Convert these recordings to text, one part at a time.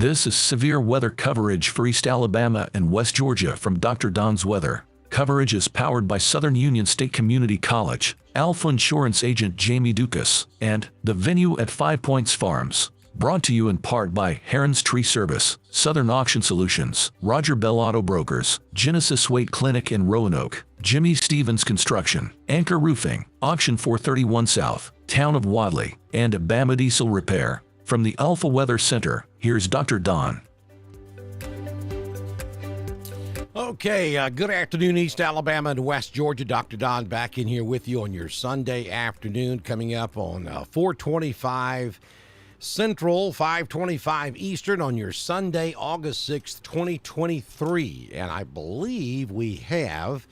This is severe weather coverage for East Alabama and West Georgia from Dr. Don's Weather. Coverage is powered by Southern Union State Community College, Alpha Insurance agent Jamie Dukas, and The Venue at Five Points Farms. Brought to you in part by Heron's Tree Service, Southern Auction Solutions, Roger Bell Auto Brokers, Genesis Weight Clinic in Roanoke, Jimmy Stevens Construction, Anchor Roofing, Auction 431 South, Town of Wadley, and Bama Diesel Repair. From the Alpha Weather Center, here's Dr. Don. Okay, good afternoon, East Alabama and West Georgia. Dr. Don back in here with you on your Sunday afternoon, coming up on 425 Central, 525 Eastern on your Sunday, August 6th, 2023. And I believe we have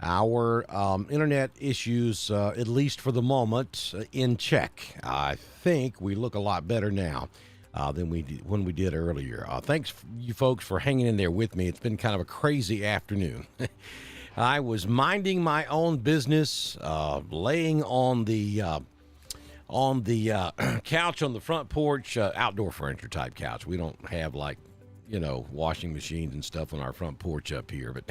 our internet issues, at least for the moment, in check. I think we look a lot better now than when we did earlier. Thanks, you folks, for hanging in there with me. It's been kind of a crazy afternoon. I was minding my own business, laying on the couch on the front porch, outdoor furniture type couch. We don't have washing machines and stuff on our front porch up here. But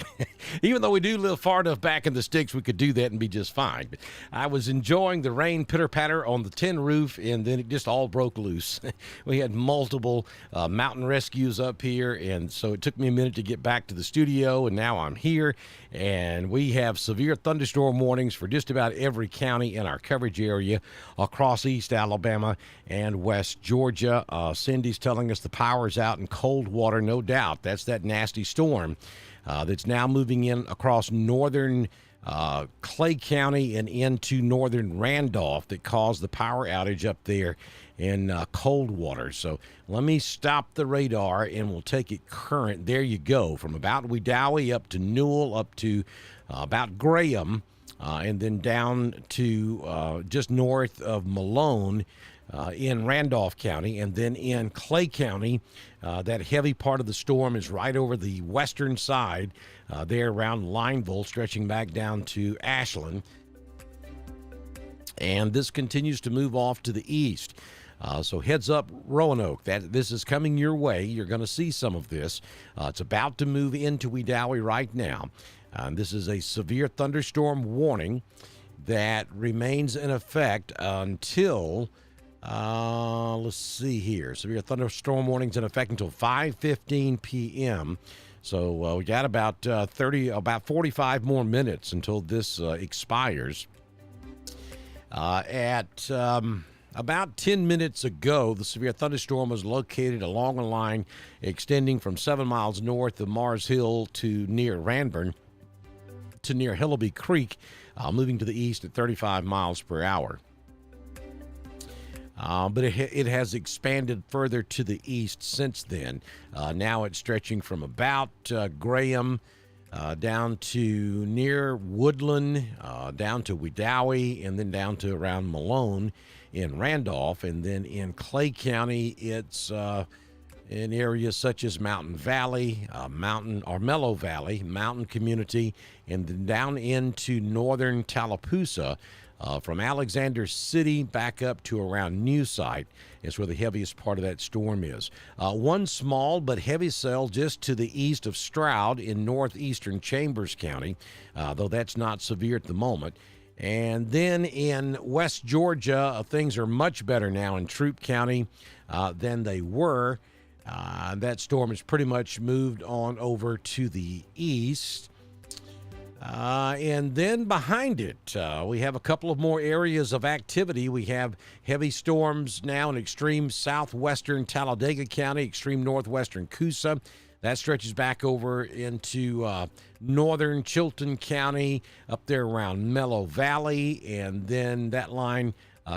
even though we do live far enough back in the sticks, we could do that and be just fine. But I was enjoying the rain pitter-patter on the tin roof, and then it just all broke loose. We had multiple mountain rescues up here, and so it took me a minute to get back to the studio, and now I'm here. And we have severe thunderstorm warnings for just about every county in our coverage area across East Alabama and West Georgia. Cindy's telling us the power's out in Coldwater, no doubt. That's that nasty storm that's now moving in across northern Clay County and into northern Randolph that caused the power outage up there in Coldwater. So let me stop the radar and we'll take it current. There you go, from about Wedowee up to Newell, up to about Graham, and then down to just north of Malone in Randolph County, and then in Clay County. That heavy part of the storm is right over the western side there around Lineville, stretching back down to Ashland. And this continues to move off to the east. So heads up, Roanoke, this is coming your way. You're going to see some of this. It's about to move into Wedowee right now. This is a severe thunderstorm warning that remains in effect until, let's see here. Severe thunderstorm warnings in effect until 5:15 p.m. So we got about 45 more minutes until this expires. At about 10 minutes ago, the severe thunderstorm was located along a line extending from 7 miles north of Mars Hill to near Ranburn to near Hillaby Creek, moving to the east at 35 miles per hour. But it has expanded further to the east since then. Now it's stretching from about Graham down to near Woodland, down to Wedowee, and then down to around Malone in Randolph. And then in Clay County, it's in areas such as Mountain Valley, Mellow Valley, Mountain Community, and then down into northern Tallapoosa. From Alexander City back up to around New Site is where the heaviest part of that storm is. One small but heavy cell just to the east of Stroud in northeastern Chambers County, though that's not severe at the moment. And then in West Georgia, things are much better now in Troup County than they were. That storm has pretty much moved on over to the east. And then behind it, we have a couple of more areas of activity. We have heavy storms now in extreme southwestern Talladega County, extreme northwestern Coosa. That stretches back over into northern Chilton County, up there around Mellow Valley, and then that line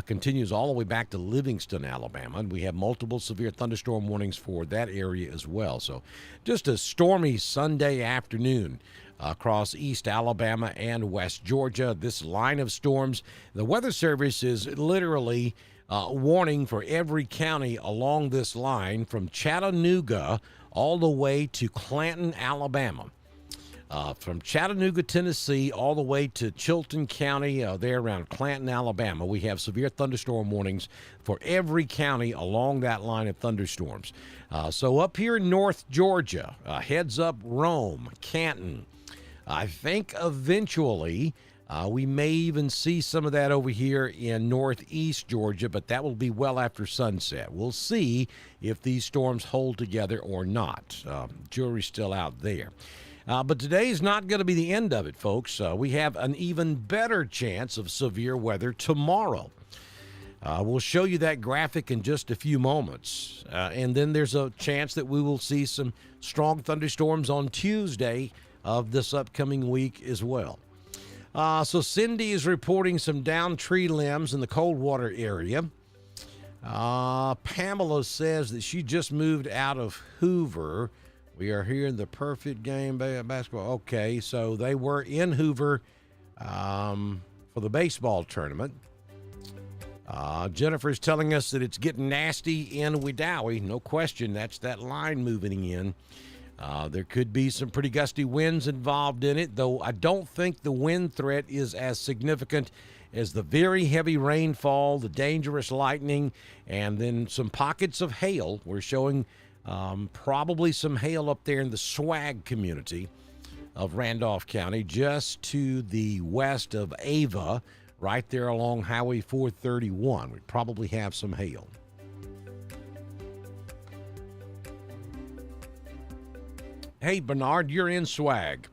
continues all the way back to Livingston, Alabama. And we have multiple severe thunderstorm warnings for that area as well. So just a stormy Sunday afternoon across East Alabama and West Georgia. This line of storms, the Weather Service is literally warning for every county along this line from Chattanooga all the way to Clanton, Alabama. From Chattanooga, Tennessee, all the way to Chilton County, there around Clanton, Alabama. We have severe thunderstorm warnings for every county along that line of thunderstorms. So up here in North Georgia, heads up Rome, Canton. I think eventually we may even see some of that over here in northeast Georgia, but that will be well after sunset. We'll see if these storms hold together or not. Jury's still out there. But today's not going to be the end of it, folks. We have an even better chance of severe weather tomorrow. We'll show you that graphic in just a few moments. And then there's a chance that we will see some strong thunderstorms on Tuesday of this upcoming week as well. So Cindy is reporting some downed tree limbs in the Coldwater area. Pamela says that she just moved out of Hoover. We are here in the perfect game basketball. Okay, so they were in Hoover for the baseball tournament. Jennifer's telling us that it's getting nasty in Wedowee. No question, that's that line moving in. There could be some pretty gusty winds involved in it, though I don't think the wind threat is as significant as the very heavy rainfall, the dangerous lightning, and then some pockets of hail. We're showing probably some hail up there in the Swag community of Randolph County, just to the west of Ava, right there along Highway 431. We probably have some hail. Hey, Bernard, you're in Swag.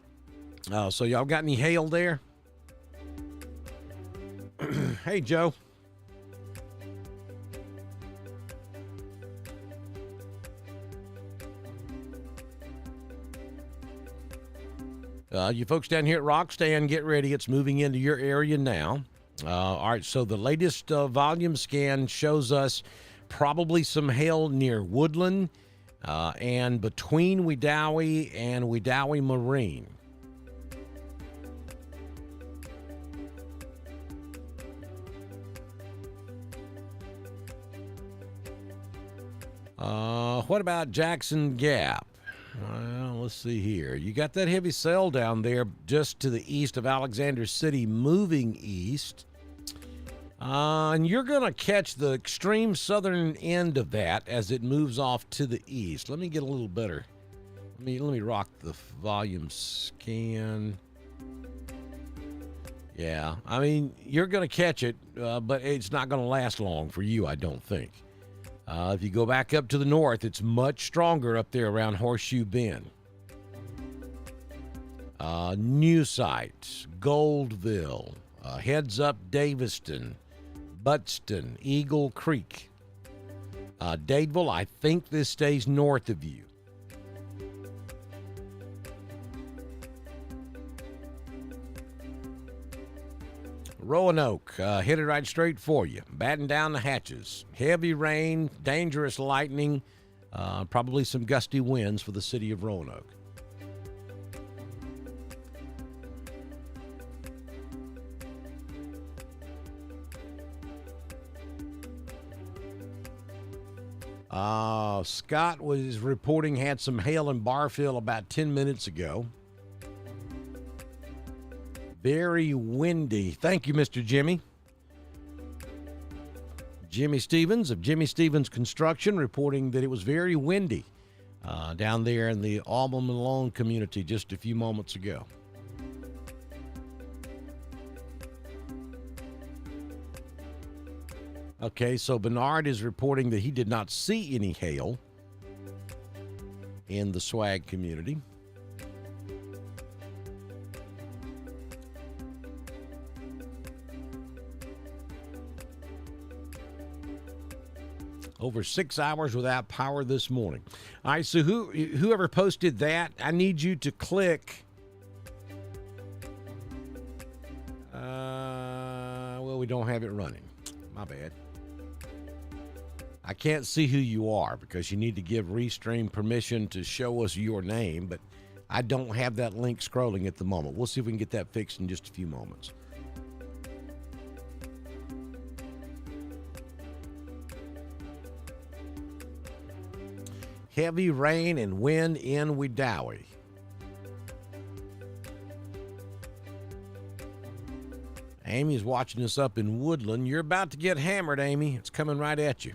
So y'all got any hail there? Hey, Joe. You folks down here at Rockstand, get ready. It's moving into your area now. All right, so the latest volume scan shows us probably some hail near Woodland and between Wedowee and Wedowee Marine. What about Jackson Gap? Well, let's see here. You got that heavy cell down there just to the east of Alexander City moving east. And you're going to catch the extreme southern end of that as it moves off to the east. Let me get a little better. Let me rock the volume scan. Yeah, I mean, you're going to catch it, but it's not going to last long for you, I don't think. If you go back up to the north, it's much stronger up there around Horseshoe Bend. New Site, Goldville, heads up Daviston, Buttston, Eagle Creek. Dadeville, I think this stays north of you. Roanoke, headed right straight for you. Batten down the hatches. Heavy rain, dangerous lightning, probably some gusty winds for the city of Roanoke. Scott was reporting had some hail in Barfield about 10 minutes ago. Very windy. Thank you, Mr. Jimmy. Jimmy Stevens of Jimmy Stevens Construction reporting that it was very windy down there in the Alma Malone community just a few moments ago. Okay, so Bernard is reporting that he did not see any hail in the Swag community. Over 6 hours without power this morning. All right, so whoever posted that, I need you to click. Well, we don't have it running. My bad. I can't see who you are because you need to give Restream permission to show us your name, but I don't have that link scrolling at the moment. We'll see if we can get that fixed in just a few moments. Heavy rain and wind in Wedowee. Amy's watching us up in Woodland. You're about to get hammered, Amy. It's coming right at you.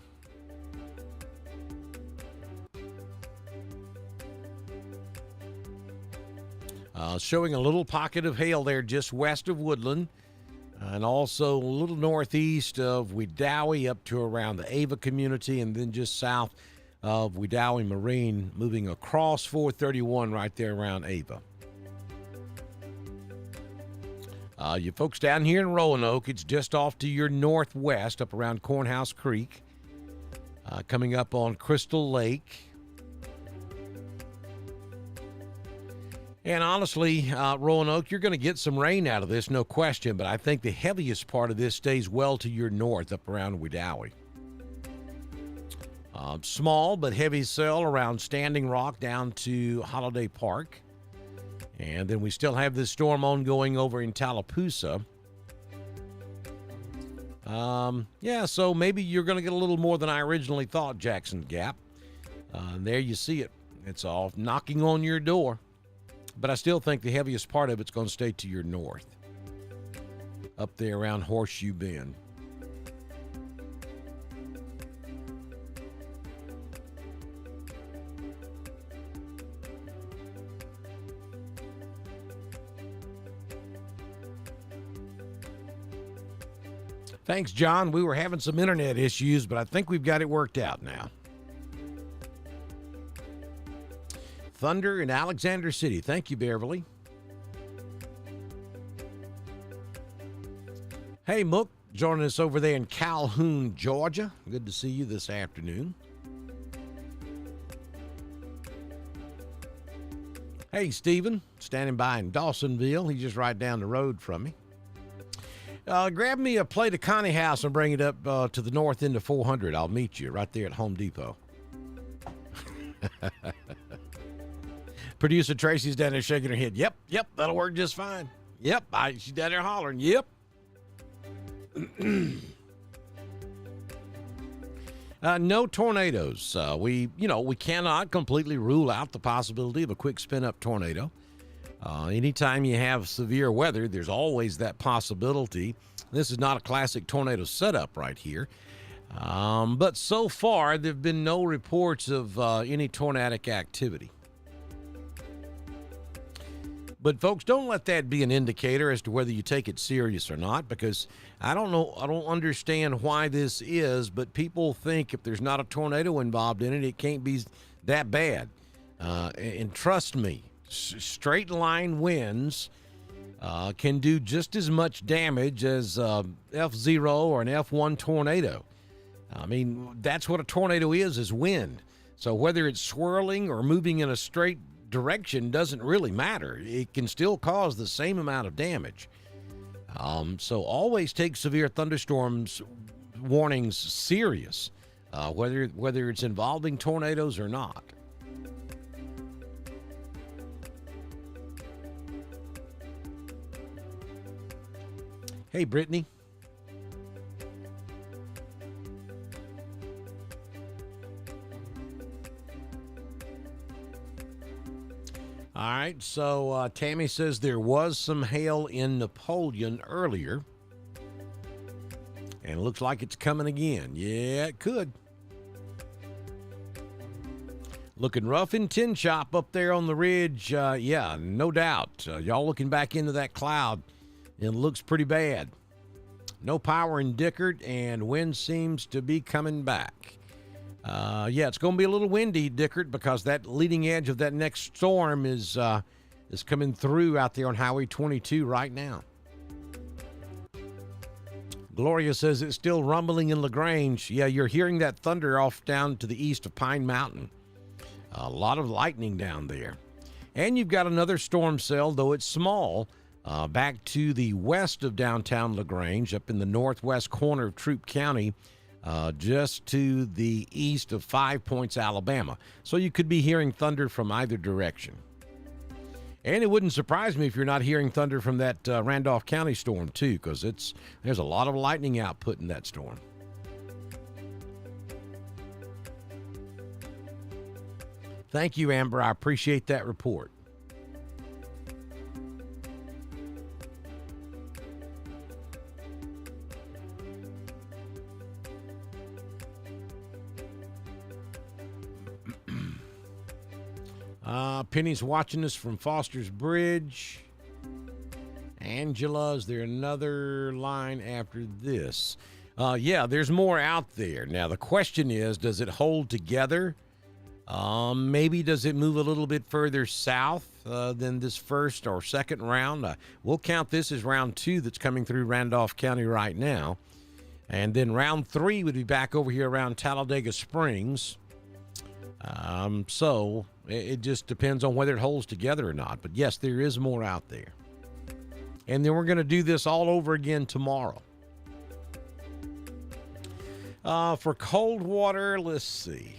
Showing a little pocket of hail there just west of Woodland, and also a little northeast of Wedowee up to around the Ava community, and then just south of Wedowee Marine, moving across 431 right there around Ava. You folks down here in Roanoke, it's just off to your northwest up around Cornhouse Creek, coming up on Crystal Lake. And honestly, Roanoke, you're going to get some rain out of this, no question, but I think the heaviest part of this stays well to your north up around Wedowee. Small but heavy cell around Standing Rock down to Holiday Park. And then we still have this storm ongoing over in Tallapoosa. So maybe you're going to get a little more than I originally thought, Jackson Gap. There you see it. It's all knocking on your door. But I still think the heaviest part of it's going to stay to your north, up there around Horseshoe Bend. Thanks, John. We were having some internet issues, but I think we've got it worked out now. Thunder in Alexander City. Thank you, Beverly. Hey, Mook, joining us over there in Calhoun, Georgia. Good to see you this afternoon. Hey, Stephen, standing by in Dawsonville. He's just right down the road from me. Grab me a plate of Connie House and bring it up to the north end of 400. I'll meet you right there at Home Depot. Producer Tracy's down there shaking her head. Yep, that'll work just fine. Yep, she's down there hollering. Yep. No tornadoes. We cannot completely rule out the possibility of a quick spin-up tornado. Anytime you have severe weather, there's always that possibility. This is not a classic tornado setup right here. But so far, there have been no reports of any tornadic activity. But folks, don't let that be an indicator as to whether you take it serious or not, because I don't understand why this is, but people think if there's not a tornado involved in it, it can't be that bad. And trust me, straight line winds can do just as much damage as F0 or an F1 tornado. I mean, that's what a tornado is wind. So whether it's swirling or moving in a straight direction doesn't really matter. It can still cause the same amount of damage. So always take severe thunderstorms warnings serious, whether it's involving tornadoes or not. Hey, Brittany. All right, so Tammy says there was some hail in Napoleon earlier, and it looks like it's coming again. Yeah, it could. Looking rough in Tin Shop up there on the ridge. Yeah, no doubt. Y'all looking back into that cloud, it looks pretty bad. No power in Dickert, and wind seems to be coming back. Yeah, it's going to be a little windy, Dickert, because that leading edge of that next storm is coming through out there on Highway 22 right now. Gloria says it's still rumbling in LaGrange. Yeah, you're hearing that thunder off down to the east of Pine Mountain. A lot of lightning down there. And you've got another storm cell, though it's small, back to the west of downtown LaGrange, up in the northwest corner of Troup County, just to the east of 5 Points, Alabama. So you could be hearing thunder from either direction. And it wouldn't surprise me if you're not hearing thunder from that Randolph County storm, too, because there's a lot of lightning output in that storm. Thank you, Amber. I appreciate that report. Penny's watching us from Foster's Bridge. Angela, is there another line after this? Yeah, there's more out there. Now, the question is, does it hold together? Maybe does it move a little bit further south than this first or second round? We'll count this as round 2 that's coming through Randolph County right now. And then round 3 would be back over here around Talladega Springs. So it just depends on whether it holds together or not. But yes, there is more out there. And then we're going to do this all over again tomorrow. For cold water, let's see.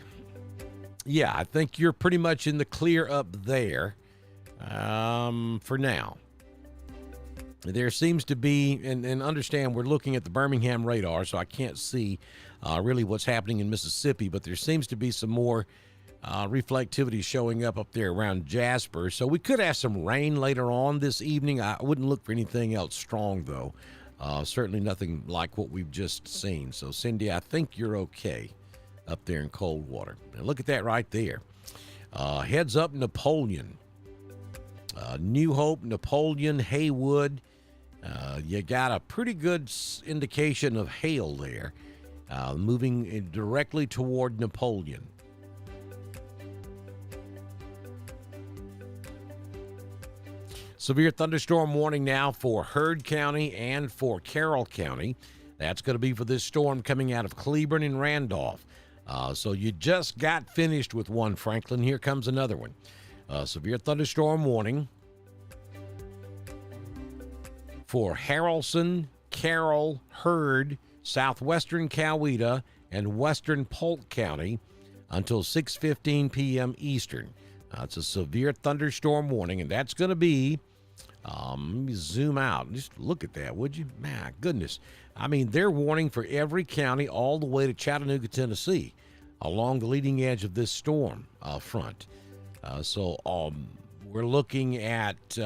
Yeah, I think you're pretty much in the clear up there for now. There seems to be, and understand we're looking at the Birmingham radar, so I can't see really what's happening in Mississippi, but there seems to be some more reflectivity showing up there around Jasper. So we could have some rain later on this evening. I wouldn't look for anything else strong, though. Certainly nothing like what we've just seen. So, Cindy, I think you're okay up there in Coldwater. And look at that right there. Heads up Napoleon. New Hope, Napoleon, Haywood. You got a pretty good indication of hail there, moving directly toward Napoleon. Severe thunderstorm warning now for Heard County and for Carroll County. That's going to be for this storm coming out of Cleburne and Randolph. So you just got finished with one, Franklin. Here comes another one. Severe thunderstorm warning for Haralson, Carroll, Heard, southwestern Coweta, and western Polk County until 6:15 p.m. Eastern. It's a severe thunderstorm warning, and that's going to be, let me zoom out. Just look at that, would you? My goodness. I mean, they're warning for every county all the way to Chattanooga, Tennessee, along the leading edge of this storm front. So we're looking at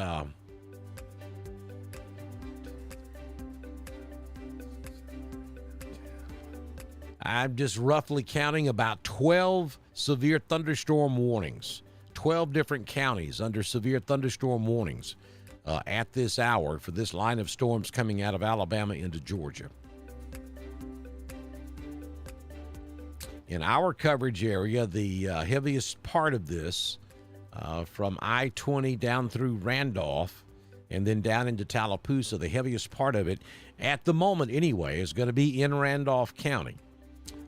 I'm just roughly counting about 12 severe thunderstorm warnings. 12 different counties under severe thunderstorm warnings at this hour for this line of storms coming out of Alabama into Georgia. In our coverage area, the heaviest part of this from I-20 down through Randolph and then down into Tallapoosa, the heaviest part of it, at the moment anyway, is going to be in Randolph County.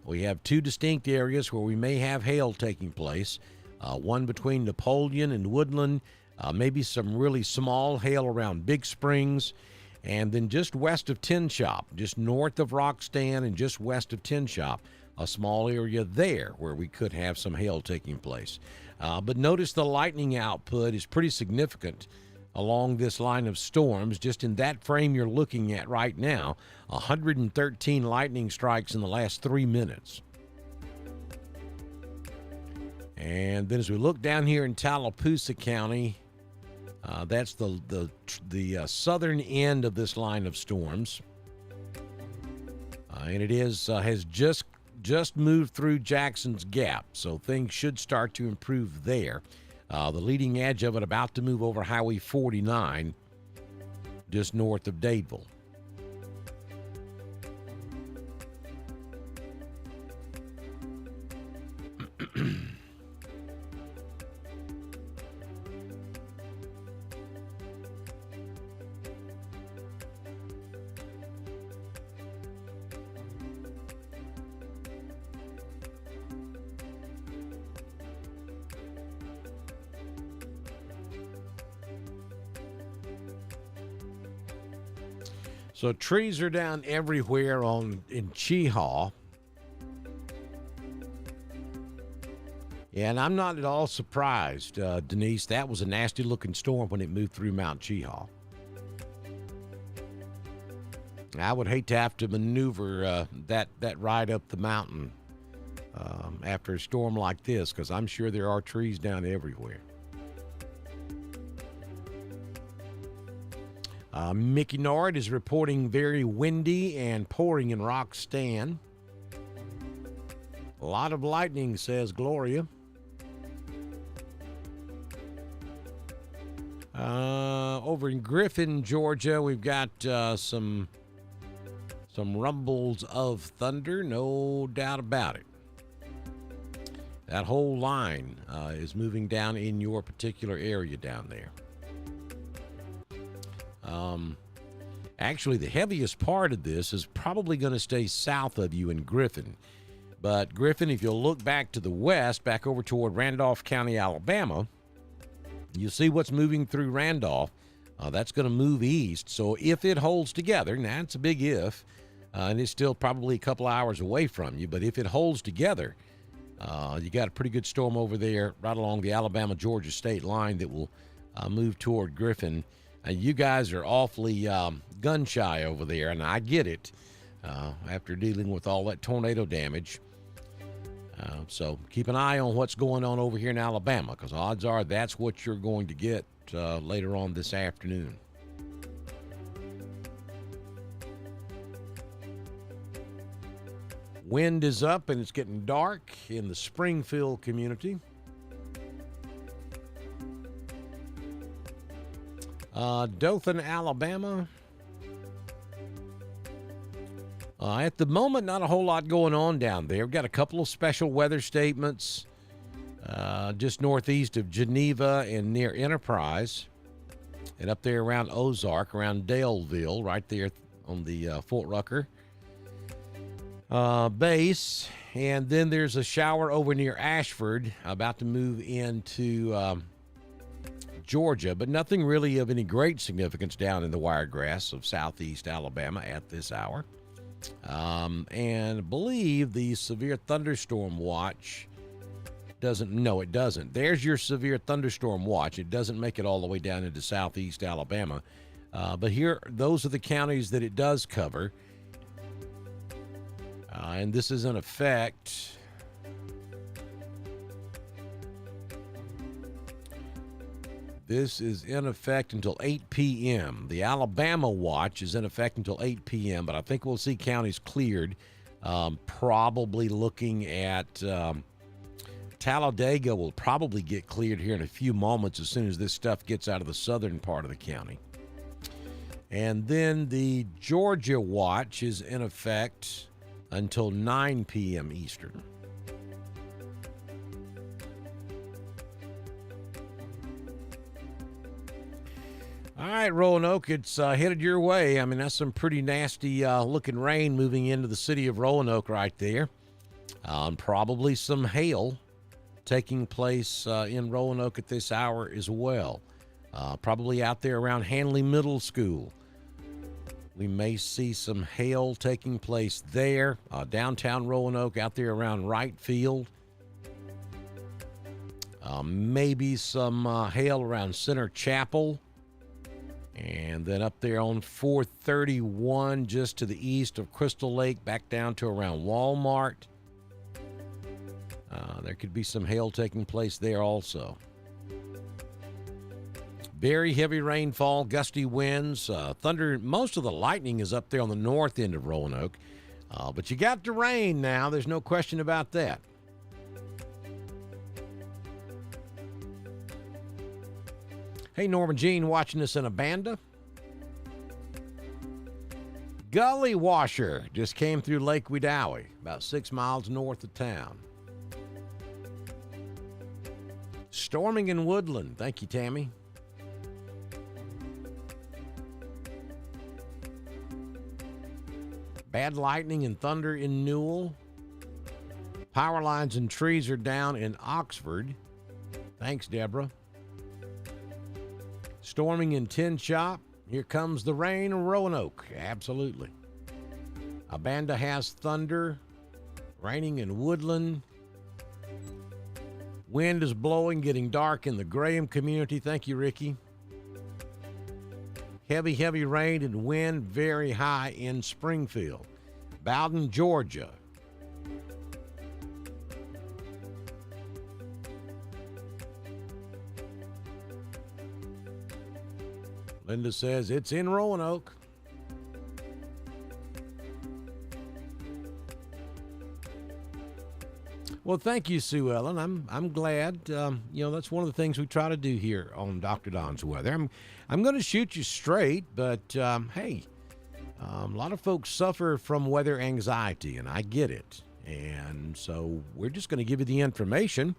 We have two distinct areas where we may have hail taking place. One between Napoleon and Woodland, maybe some really small hail around Big Springs, and then just west of Tin Shop, just north of Roxton and just west of Tin Shop, a small area there where we could have some hail taking place. But notice the lightning output is pretty significant along this line of storms. Just in that frame you're looking at right now, 113 lightning strikes in the last 3 minutes. And then as we look down here in Tallapoosa County, that's the southern end of this line of storms. And it has just moved through Jackson's Gap, so things should start to improve there. The leading edge of it about to move over Highway 49, just north of Dadeville. So trees are down everywhere in Cheaha. And I'm not at all surprised, Denise. That was a nasty looking storm when it moved through Mount Cheaha. I would hate to have to maneuver that ride up the mountain after a storm like this, because I'm sure there are trees down everywhere. Mickey Nord is reporting very windy and pouring in Roxton. A lot of lightning, says Gloria. Over in Griffin, Georgia, we've got some rumbles of thunder, no doubt about it. That whole line is moving down in your particular area down there. Actually, the heaviest part of this is probably going to stay south of you in Griffin. But Griffin, if you'll look back to the west, back over toward Randolph County, Alabama, you see what's moving through Randolph. That's going to move east. So if it holds together, now it's a big if, and it's still probably a couple hours away from you, but if it holds together, you got a pretty good storm over there right along the Alabama-Georgia state line that will move toward Griffin. You guys are awfully gun-shy over there, and I get it after dealing with all that tornado damage. So keep an eye on what's going on over here in Alabama, because odds are that's what you're going to get later on this afternoon. Wind is up and it's getting dark in the Springfield community. Dothan, Alabama. At the moment, not a whole lot going on down there. We've got a couple of special weather statements just northeast of Geneva and near Enterprise, and up there around Ozark, around Daleville, right there on the Fort Rucker base. And then there's a shower over near Ashford, about to move into Georgia, but nothing really of any great significance down in the wiregrass of southeast Alabama at this hour. And I believe the severe thunderstorm watch doesn't. No, it doesn't. There's your severe thunderstorm watch. It doesn't make it all the way down into southeast Alabama. But here, those are the counties that it does cover. And this is in effect. This is in effect until 8 p.m. The Alabama watch is in effect until 8 p.m., but I think we'll see counties cleared. Probably looking at Talladega will probably get cleared here in a few moments as soon as this stuff gets out of the southern part of the county. And then the Georgia watch is in effect until 9 p.m. Eastern. All right, Roanoke, it's headed your way. I mean, that's some pretty nasty looking rain moving into the city of Roanoke right there. And probably some hail taking place in Roanoke at this hour as well. Probably out there around Hanley Middle School. We may see some hail taking place there. Downtown Roanoke, out there around Wright Field. Maybe some hail around Center Chapel. And then up there on 431, just to the east of Crystal Lake, back down to around Walmart. There could be some hail taking place there also. Very heavy rainfall, gusty winds, thunder. Most of the lightning is up there on the north end of Roanoke. But you got the rain now. There's no question about that. Hey, Norma Jean, watching us in Abanda. Gully washer just came through Lake Wedowee, about 6 miles north of town. Storming in Woodland. Thank you, Tammy. Bad lightning and thunder in Newell. Power lines and trees are down in Oxford. Thanks, Deborah. Storming in Tin Shop. Here comes the rain in Roanoke. Absolutely. Abanda has thunder. Raining in Woodland. Wind is blowing, getting dark in the Graham community. Thank you, Ricky. Heavy, heavy rain and wind, very high in Springfield. Bowden, Georgia. Linda says it's in Roanoke. Well, thank you, Sue Ellen. I'm glad. That's one of the things we try to do here on Dr. Don's Weather. I'm going to shoot you straight, but hey, a lot of folks suffer from weather anxiety, and I get it. And so we're just going to give you the information.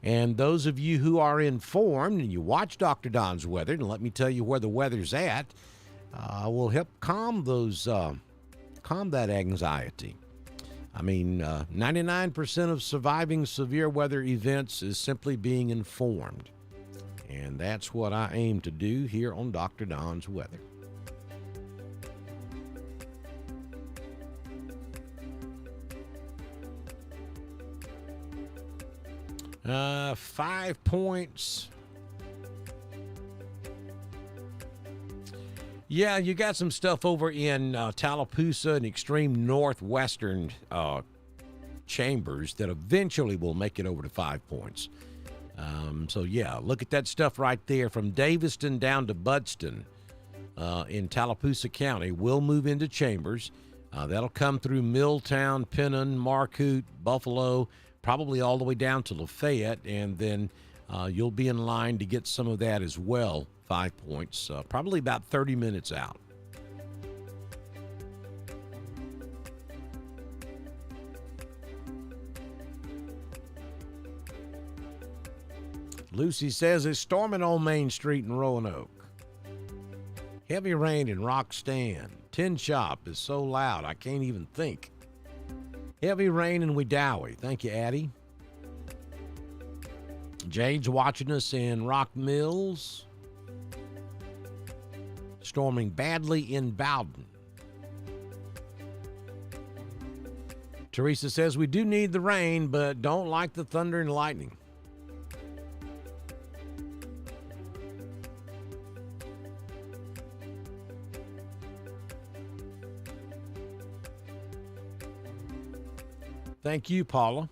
And those of you who are informed and you watch Dr. Don's Weather, and let me tell you where the weather's at, will help calm that anxiety. I mean, 99% of surviving severe weather events is simply being informed. And that's what I aim to do here on Dr. Don's Weather. Uh, 5 points. Yeah, you got some stuff over in Tallapoosa and extreme northwestern chambers that eventually will make it over to 5 points. So, yeah, look at that stuff right there from Daviston down to Budston in Tallapoosa County. Will move into chambers. That'll come through Milltown, Pennon, Marcoot, Buffalo, probably all the way down to Lafayette, and then you'll be in line to get some of that as well. 5 points, probably about 30 minutes out. Lucy says it's storming on Main Street in Roanoke. Heavy rain in Rock Stand. Tin Shop is so loud I can't even think. Heavy rain in Wedowee. Thank you, Addie. Jade's watching us in Rock Mills. Storming badly in Bowden. Teresa says we do need the rain, but don't like the thunder and lightning. Thank you, Paula.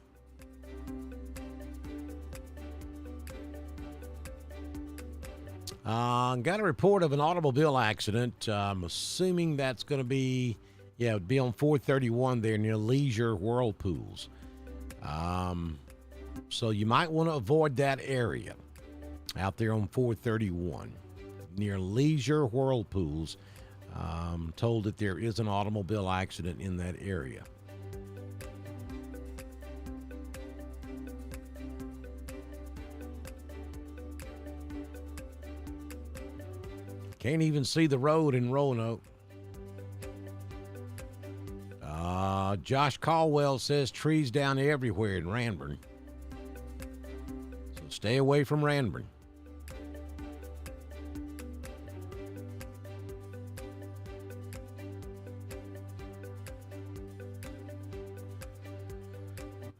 Got a report of an automobile accident. I'm assuming that's going to be, it'd be on 431 there near Leisure Whirlpools. So you might want to avoid that area out there on 431 near Leisure Whirlpools. Told that there is an automobile accident in that area. Can't even see the road in Roanoke. Josh Caldwell says trees down everywhere in Ranburne. So stay away from Ranburne.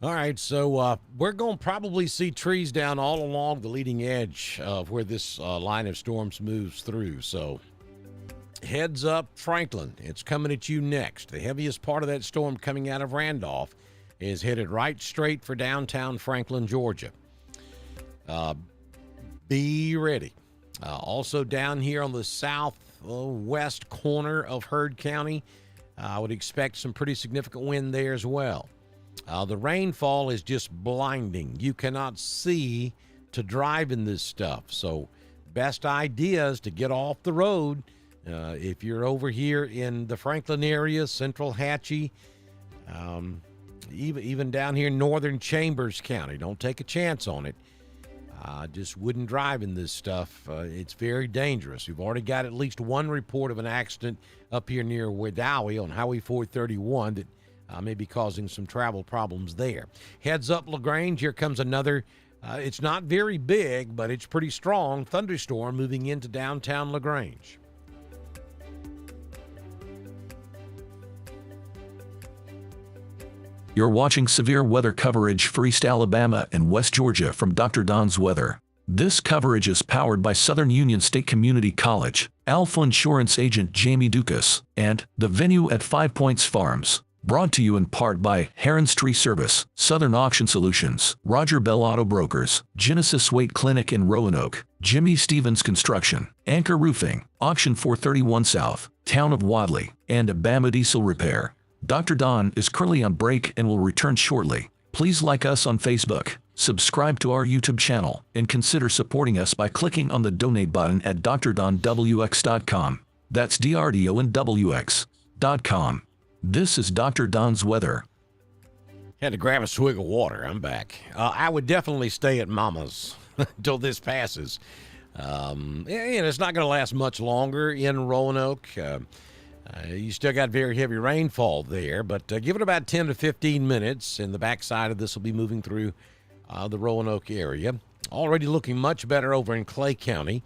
All right, so we're going to probably see trees down all along the leading edge of where this line of storms moves through. So heads up, Franklin. It's coming at you next. The heaviest part of that storm coming out of Randolph is headed right straight for downtown Franklin, Georgia. Be ready. Also down here on the southwest corner of Heard County, I would expect some pretty significant wind there as well. The rainfall is just blinding. You cannot see to drive in this stuff. So best idea is to get off the road. If you're over here in the Franklin area, Central Hatchie, even down here in northern Chambers County, don't take a chance on it. Just wouldn't drive in this stuff. It's very dangerous. We've already got at least one report of an accident up here near Wedowee on Highway 431 that may be causing some travel problems there. Heads up, LaGrange. Here comes another. It's not very big, but it's pretty strong thunderstorm moving into downtown LaGrange. You're watching severe weather coverage for East Alabama and West Georgia from Dr. Don's Weather. This coverage is powered by Southern Union State Community College, Alpha Insurance Agent Jamie Dukas, and The Venue at 5 Points Farms. Brought to you in part by Heron's Tree Service, Southern Auction Solutions, Roger Bell Auto Brokers, Genesis Weight Clinic in Roanoke, Jimmy Stevens Construction, Anchor Roofing, Auction 431 South, Town of Wadley, and Bama Diesel Repair. Dr. Don is currently on break and will return shortly. Please like us on Facebook, subscribe to our YouTube channel, and consider supporting us by clicking on the donate button at drdonwx.com. That's DRDONWX.com. This is Dr. Don's weather. Had to grab a swig of water. I'm back. I would definitely stay at Mama's until this passes. And it's not going to last much longer in Roanoke. You still got very heavy rainfall there, but give it about 10 to 15 minutes, and the backside of this will be moving through the Roanoke area. Already looking much better over in Clay County.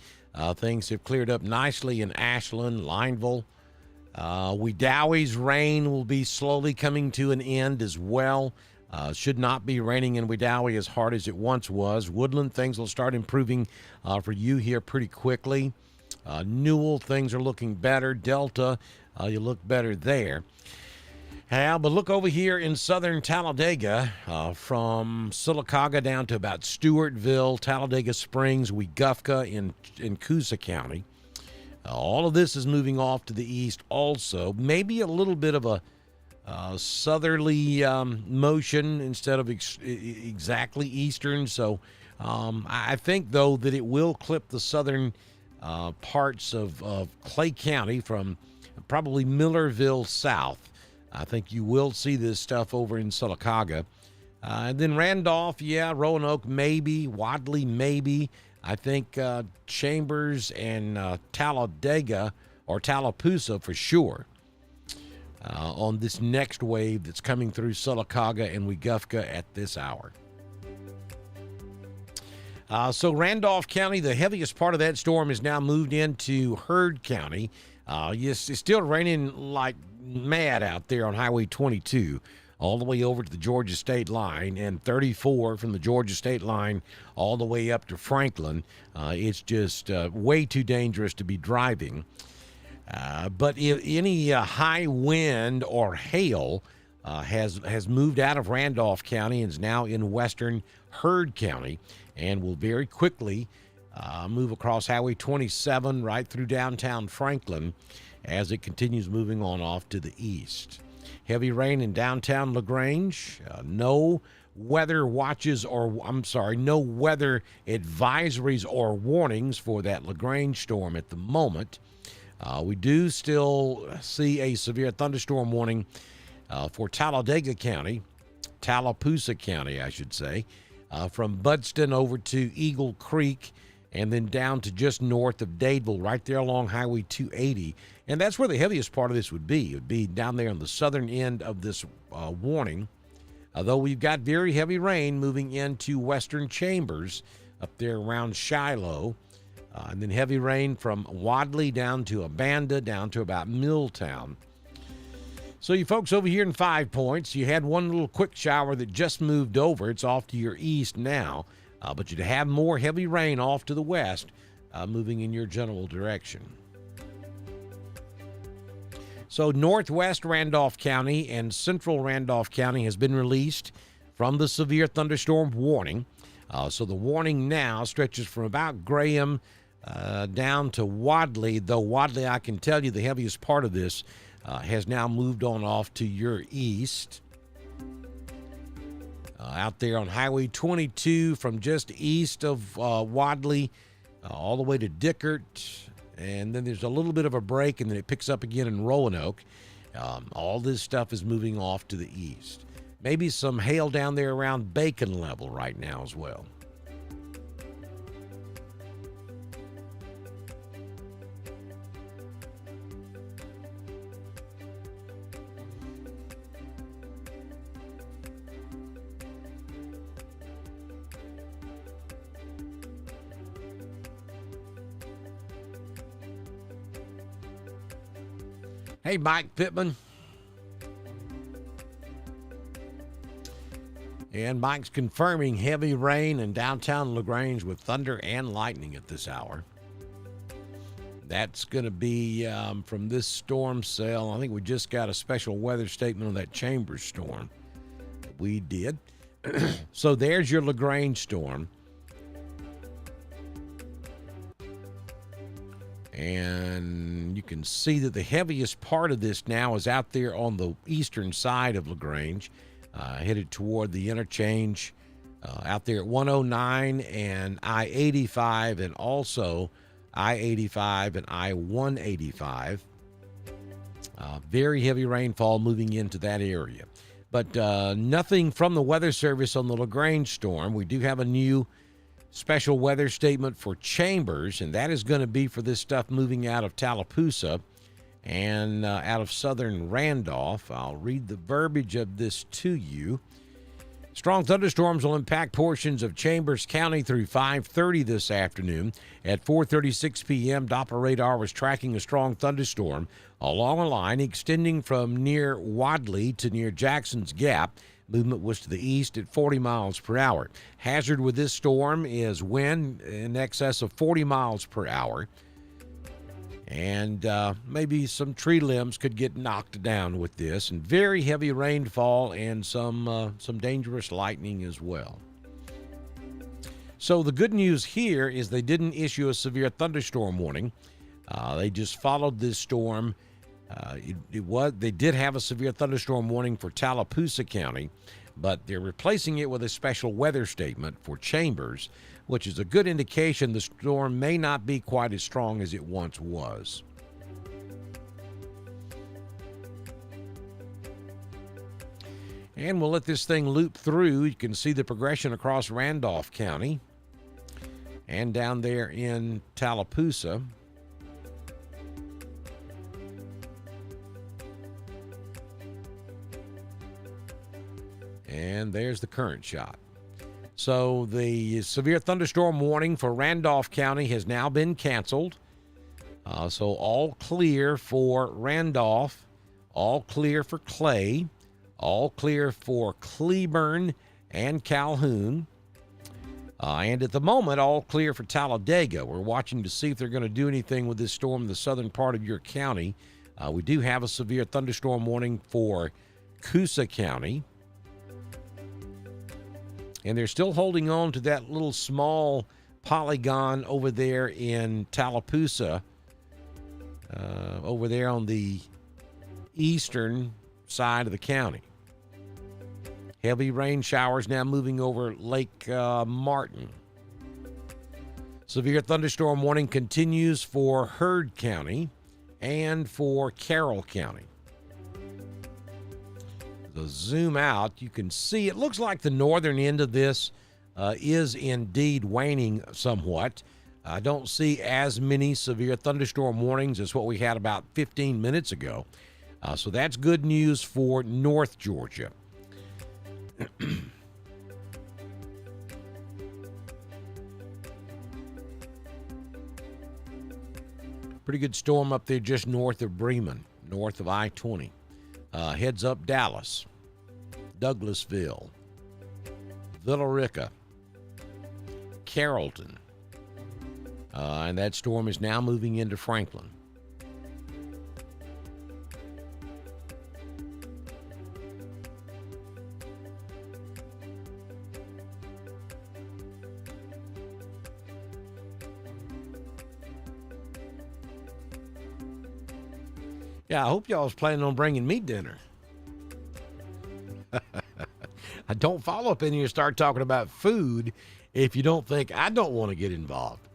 Things have cleared up nicely in Ashland, Lineville. Wedowie's rain will be slowly coming to an end as well. Should not be raining in Wedowee as hard as it once was. Woodland, things will start improving for you here pretty quickly. Newell, things are looking better. Delta, you look better there. But look over here in southern Talladega, from Sylacauga down to about Stewartville, Talladega Springs, Weguffka in Coosa County. All of this is moving off to the east also. Maybe a little bit of a southerly motion instead of exactly eastern. So I think, though, that it will clip the southern parts of Clay County from probably Millerville south. I think you will see this stuff over in Sylacauga. And then Randolph, Roanoke, maybe. Wadley, maybe. I think Chambers and Talladega or Tallapoosa for sure on this next wave that's coming through Sylacauga and Weguffka at this hour. So Randolph County, the heaviest part of that storm is now moved into Heard County. Yes, it's still raining like mad out there on Highway 22. All the way over to the Georgia state line, and 34 from the Georgia state line all the way up to Franklin. It's just way too dangerous to be driving. But if any high wind or hail has moved out of Randolph County and is now in western Heard County, and will very quickly move across Highway 27 right through downtown Franklin as it continues moving on off to the east. Heavy rain in downtown LaGrange. No weather watches no weather advisories or warnings for that LaGrange storm at the moment. We do still see a severe thunderstorm warning for Talladega County, Tallapoosa County, I should say, from Budston over to Eagle Creek, and then down to just north of Dadeville, right there along Highway 280. And that's where the heaviest part of this would be. It would be down there on the southern end of this warning. Although we've got very heavy rain moving into western Chambers up there around Shiloh. And then heavy rain from Wadley down to Abanda, down to about Milltown. So you folks over here in 5 Points, you had one little quick shower that just moved over. It's off to your east now. But you'd have more heavy rain off to the west, moving in your general direction. So northwest Randolph County and central Randolph County has been released from the severe thunderstorm warning. So the warning now stretches from about Graham down to Wadley, though Wadley, I can tell you, the heaviest part of this has now moved on off to your east. Out there on Highway 22 from just east of Wadley all the way to Dickert. And then there's a little bit of a break, and then it picks up again in Roanoke. All this stuff is moving off to the east. Maybe some hail down there around Bacon level right now as well. Hey, Mike Pittman. And Mike's confirming heavy rain in downtown LaGrange with thunder and lightning at this hour. That's going to be from this storm cell. I think we just got a special weather statement on that Chambers storm. We did. So there's your LaGrange storm. And you can see that the heaviest part of this now is out there on the eastern side of LaGrange. headed toward the interchange out there at 109 and I-85, and also I-85 and I-185. Very heavy rainfall moving into that area. But nothing from the Weather Service on the LaGrange storm. We do have a new special weather statement for Chambers, and that is going to be for this stuff moving out of Tallapoosa and out of southern Randolph. I'll read the verbiage of this to you. Strong thunderstorms will impact portions of Chambers County through 5:30 this afternoon. At 4:36 p.m., Doppler radar was tracking a strong thunderstorm along a line extending from near Wadley to near Jackson's Gap. Movement was to the east at 40 miles per hour. Hazard with this storm is wind in excess of 40 miles per hour. And maybe some tree limbs could get knocked down with this, and very heavy rainfall and some dangerous lightning as well. So the good news here is they didn't issue a severe thunderstorm warning. They just followed this storm. They did have a severe thunderstorm warning for Tallapoosa County, but they're replacing it with a special weather statement for Chambers, which is a good indication the storm may not be quite as strong as it once was. And we'll let this thing loop through. You can see the progression across Randolph County and down there in Tallapoosa. And there's the current shot. So the severe thunderstorm warning for Randolph County has now been canceled. So all clear for Randolph, all clear for Clay, all clear for Cleburne and Calhoun. And at the moment, all clear for Talladega. We're watching to see if they're going to do anything with this storm in the southern part of your county. We do have a severe thunderstorm warning for Coosa County. And they're still holding on to that little small polygon over there in Tallapoosa, over there on the eastern side of the county. Heavy rain showers now moving over Lake Martin. Severe thunderstorm warning continues for Heard County and for Carroll County. The zoom out, you can see it looks like the northern end of this is indeed waning somewhat. I don't see as many severe thunderstorm warnings as what we had about 15 minutes ago. So that's good news for North Georgia. Pretty good storm up there just north of Bremen, north of I-20. Heads up Dallas, Douglasville, Villa Rica, Carrollton, and that storm is now moving into Franklin. Yeah, I hope y'all was planning on bringing me dinner. I don't follow up in here and start talking about food if you don't think I don't want to get involved.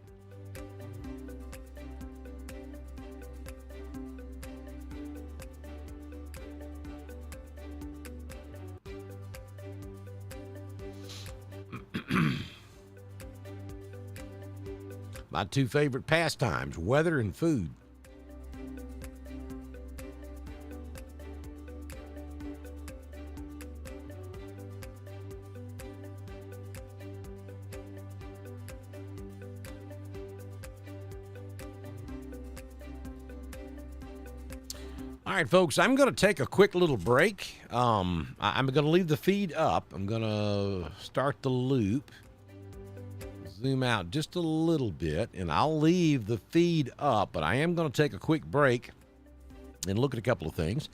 My two favorite pastimes, weather and food. All right, folks, I'm going to take a quick little break. I'm going to leave the feed up. I'm going to start the loop, zoom out just a little bit, and I'll leave the feed up, but I am going to take a quick break and look at a couple of things.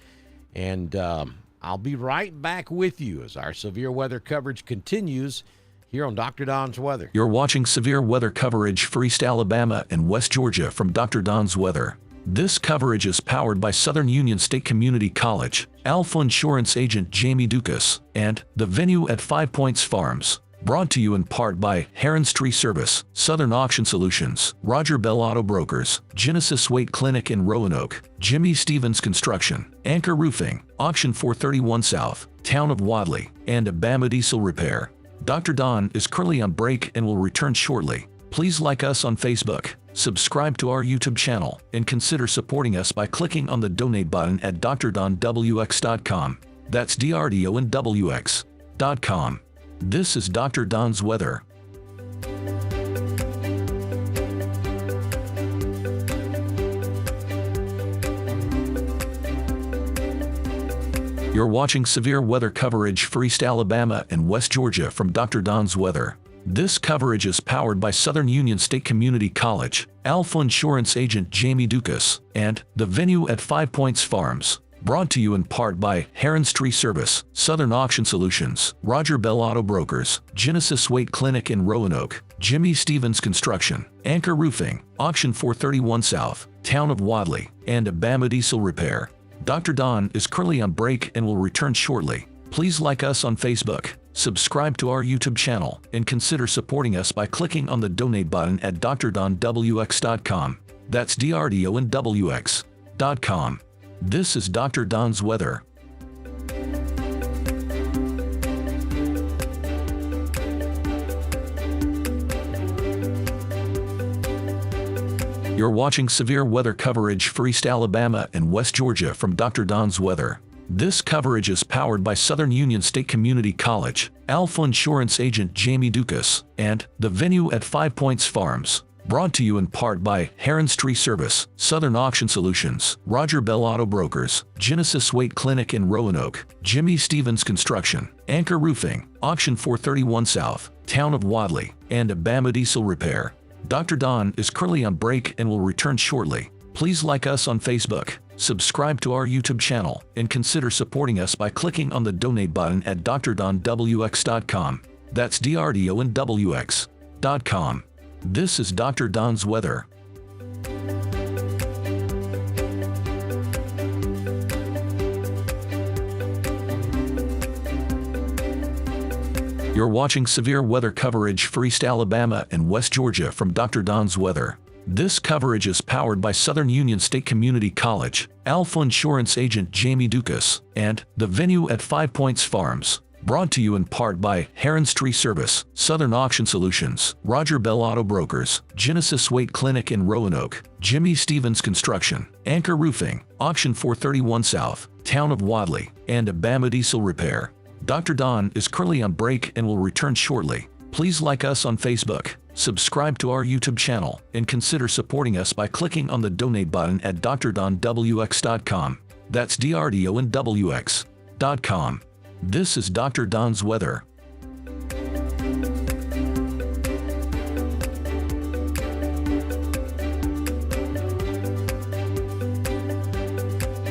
And I'll be right back with you as our severe weather coverage continues here on Dr. Don's Weather. You're watching severe weather coverage for East Alabama and West Georgia from Dr. Don's Weather. This coverage is powered by Southern Union State Community College, Alpha Insurance Agent Jamie Dukas, and The Venue at 5 Points Farms. Brought to you in part by Heron's Tree Service, Southern Auction Solutions, Roger Bell Auto Brokers, Genesis Weight Clinic in Roanoke, Jimmy Stevens Construction, Anchor Roofing, Auction 431 South, Town of Wadley, and Abama Diesel Repair. Dr. Don is currently on break and will return shortly. Please like us on Facebook, subscribe to our YouTube channel, and consider supporting us by clicking on the donate button at drdonwx.com. That's DRDONWX.com. This is Dr. Don's weather. You're watching severe weather coverage for East Alabama and West Georgia from Dr. Don's weather. This coverage is powered by Southern Union State Community College, Alpha Insurance Agent Jamie Dukas, and The Venue at 5 Points Farms. Brought to you in part by Heron's Tree Service, Southern Auction Solutions, Roger Bell Auto Brokers, Genesis Weight Clinic in Roanoke, Jimmy Stevens Construction, Anchor Roofing, Auction 431 South, Town of Wadley, and Abama Diesel Repair. Dr. Don is currently on break and will return shortly. Please like us on Facebook, subscribe to our YouTube channel, and consider supporting us by clicking on the donate button at drdonwx.com. That's DRDONWX.com. This is Dr. Don's weather. You're watching severe weather coverage for East Alabama and West Georgia from Dr. Don's weather. This coverage is powered by Southern Union State Community College, Alpha Insurance Agent Jamie Dukas, and The Venue at 5 Points Farms. Brought to you in part by Heron's Tree Service, Southern Auction Solutions, Roger Bell Auto Brokers, Genesis Weight Clinic in Roanoke, Jimmy Stevens Construction, Anchor Roofing, Auction 431 South, Town of Wadley, and Abama Diesel Repair. Dr. Don is currently on break and will return shortly. Please like us on Facebook, subscribe to our YouTube channel, and consider supporting us by clicking on the donate button at drdonwx.com. That's DRDONWX.com. This is Dr. Don's weather. You're watching severe weather coverage for East Alabama and West Georgia from Dr. Don's weather. This coverage is powered by Southern Union State Community College, Alpha Insurance Agent Jamie Dukas, and The Venue at 5 Points Farms. Brought to you in part by Heron's Tree Service, Southern Auction Solutions, Roger Bell Auto Brokers, Genesis Weight Clinic in Roanoke, Jimmy Stevens Construction, Anchor Roofing, Auction 431 South, Town of Wadley, and Abama Diesel Repair. Dr. Don is currently on break and will return shortly. Please like us on Facebook, subscribe to our YouTube channel, and consider supporting us by clicking on the donate button at drdonwx.com. That's DRDONWX.com. This is Dr. Don's weather.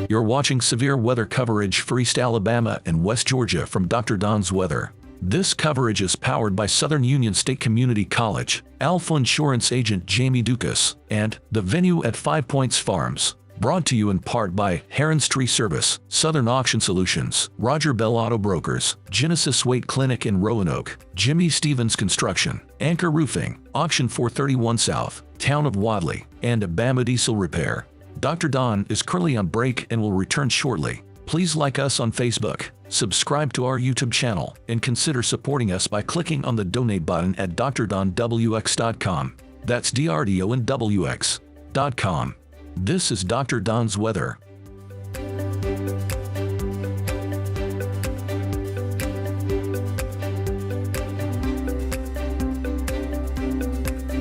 You're watching severe weather coverage for East Alabama and West Georgia from Dr. Don's weather. This coverage is powered by Southern Union State Community College, Alpha Insurance Agent Jamie Dukas, and The Venue at 5 Points Farms. Brought to you in part by Heron's Tree Service, Southern Auction Solutions, Roger Bell Auto Brokers, Genesis Weight Clinic in Roanoke, Jimmy Stevens Construction, Anchor Roofing, Auction 431 South, Town of Wadley, and Abama Diesel Repair. Dr. Don is currently on break and will return shortly. Please like us on Facebook, subscribe to our YouTube channel, and consider supporting us by clicking on the donate button at drdonwx.com. That's DRDONWX.com. This is Dr. Don's weather.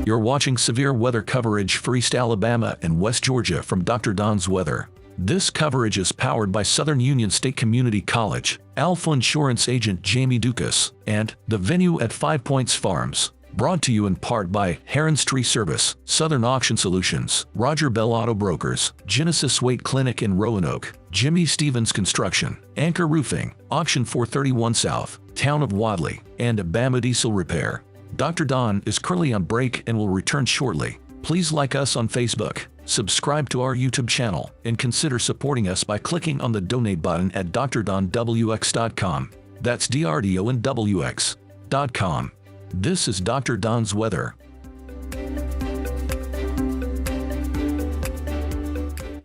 You're watching severe weather coverage for East Alabama and West Georgia from Dr. Don's weather. This coverage is powered by Southern Union State Community College, Alpha Insurance Agent Jamie Dukas, and The Venue at 5 Points Farms. Brought to you in part by Heron's Tree Service, Southern Auction Solutions, Roger Bell Auto Brokers, Genesis Weight Clinic in Roanoke, Jimmy Stevens Construction, Anchor Roofing, Auction 431 South, Town of Wadley, and Abama Diesel Repair. Dr. Don is currently on break and will return shortly. Please like us on Facebook, Subscribe to our YouTube channel and consider supporting us by clicking on the donate button at drdonwx.com. That's DRDONWX.com. This is Dr. Don's weather.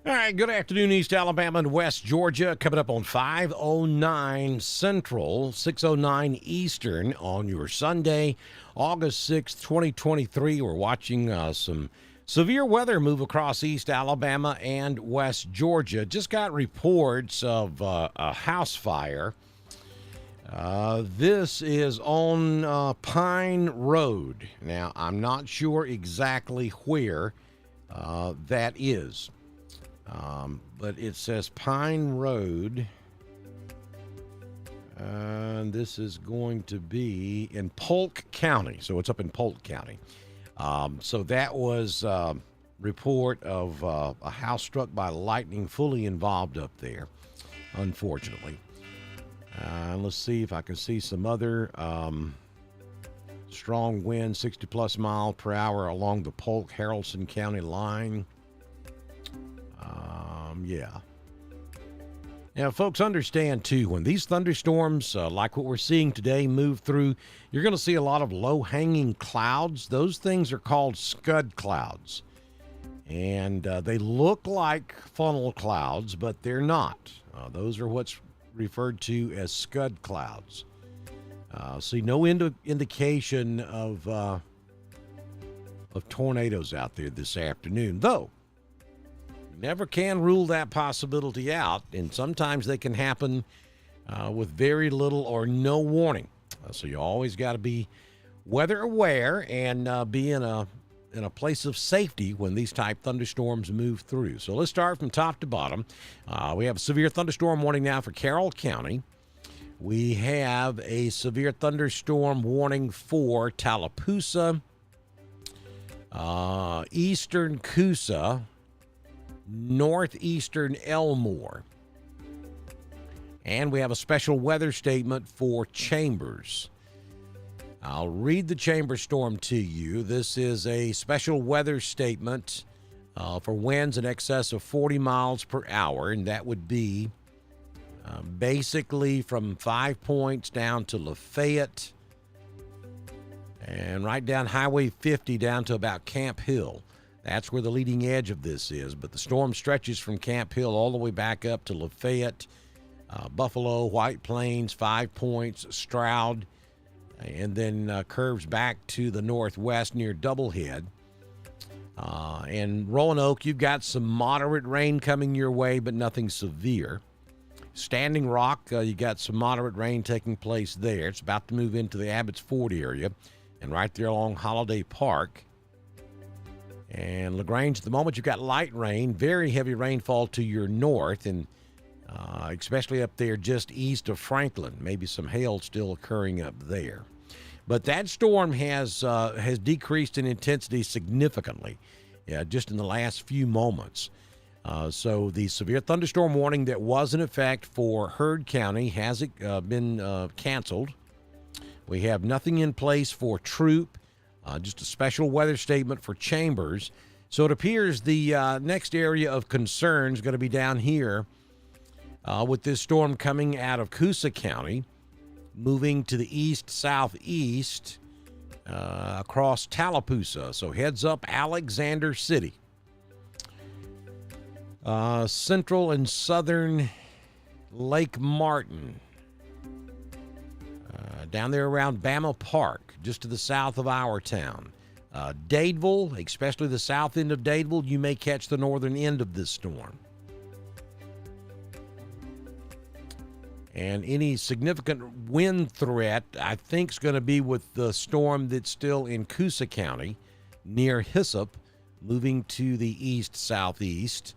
All right, good afternoon, East Alabama and West Georgia. Coming up on 5:09 Central, 6:09 Eastern on your Sunday, August 6th, 2023. We're watching some severe weather move across East Alabama and West Georgia. Just got reports of a house fire. This is on Pine Road. Now, I'm not sure exactly where that is. But it says Pine Road, and this is going to be in Polk County. So it's up in Polk County. So that was a report of a house struck by lightning, fully involved up there, unfortunately. Let's see if I can see some other strong wind, 60-plus mile per hour along the Polk-Haralson County line. Yeah. Now, folks, understand, too, when these thunderstorms, like what we're seeing today, move through, you're going to see a lot of low-hanging clouds. Those things are called scud clouds. And they look like funnel clouds, but they're not. Those are what's referred to as scud clouds. See, no indication of tornadoes out there this afternoon, though. Never can rule that possibility out, and sometimes they can happen with very little or no warning. So you always got to be weather aware and be in a place of safety when these type thunderstorms move through. So let's start from top to bottom. We have a severe thunderstorm warning now for Carroll County. We have a severe thunderstorm warning for Tallapoosa, eastern Coosa, northeastern Elmore. And we have a special weather statement for Chambers. I'll read the Chambers storm to you. This is a special weather statement for winds in excess of 40 miles per hour, and that would be basically from 5 Points down to Lafayette and right down Highway 50 down to about Camp Hill. That's where the leading edge of this is, but the storm stretches from Camp Hill all the way back up to Lafayette, Buffalo, White Plains, 5 Points, Stroud, and then curves back to the northwest near Doublehead. And Roanoke, you've got some moderate rain coming your way, but nothing severe. Standing Rock, you got some moderate rain taking place there. It's about to move into the Abbott's Ford area, and right there along Holiday Park. And LaGrange, at the moment, you've got light rain, very heavy rainfall to your north, and especially up there just east of Franklin. Maybe some hail still occurring up there. But that storm has decreased in intensity significantly, just in the last few moments. So the severe thunderstorm warning that was in effect for Heard County has been canceled. We have nothing in place for Troop. Just a special weather statement for Chambers. So it appears the next area of concern is going to be down here with this storm coming out of Coosa County, moving to the east-southeast across Tallapoosa. So heads up Alexander City. Central and southern Lake Martin. Down there around Bama Park, just to the south of our town. Dadeville, especially the south end of Dadeville, you may catch the northern end of this storm. And any significant wind threat, I think, is going to be with the storm that's still in Coosa County, near Hyssop, moving to the east-southeast.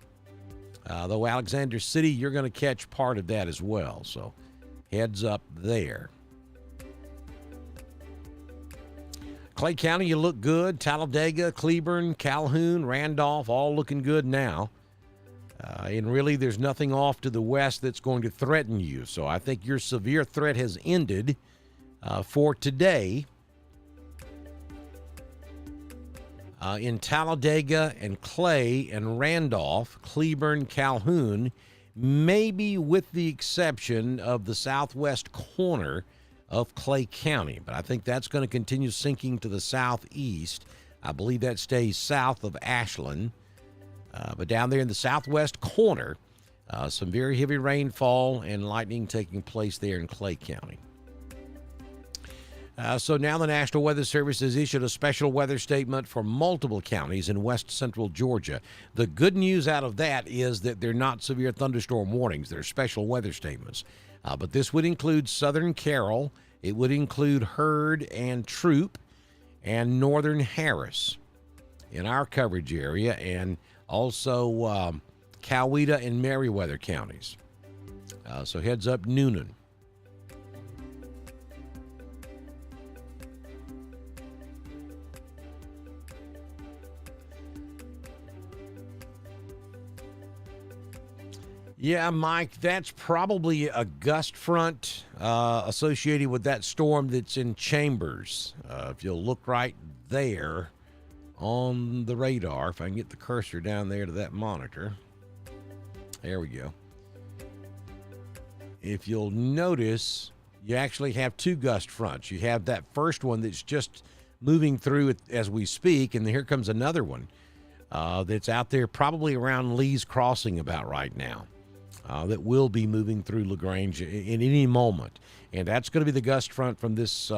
Though Alexander City, you're going to catch part of that as well, so heads up there. Clay County, you look good. Talladega, Cleburne, Calhoun, Randolph, all looking good now. And really, there's nothing off to the west that's going to threaten you. So I think your severe threat has ended for today. In Talladega and Clay and Randolph, Cleburne, Calhoun, maybe with the exception of the southwest corner of Clay County. But I think that's going to continue sinking to the southeast. I believe that stays south of Ashland. But down there in the southwest corner, some very heavy rainfall and lightning taking place there in Clay County. So now the National Weather Service has issued a special weather statement for multiple counties in west central Georgia. The good news out of that is that they're not severe thunderstorm warnings. They're special weather statements. But this would include southern Carroll. It would include Heard and Troup and northern Harris in our coverage area, and also Coweta and Meriwether counties. So heads up Noonan. Yeah, Mike, that's probably a gust front associated with that storm that's in Chambers. If you'll look right there on the radar, if I can get the cursor down there to that monitor. There we go. If you'll notice, you actually have two gust fronts. You have that first one that's just moving through it as we speak, and here comes another one that's out there probably around Lee's Crossing about right now. That will be moving through LaGrange in any moment. And that's going to be the gust front from this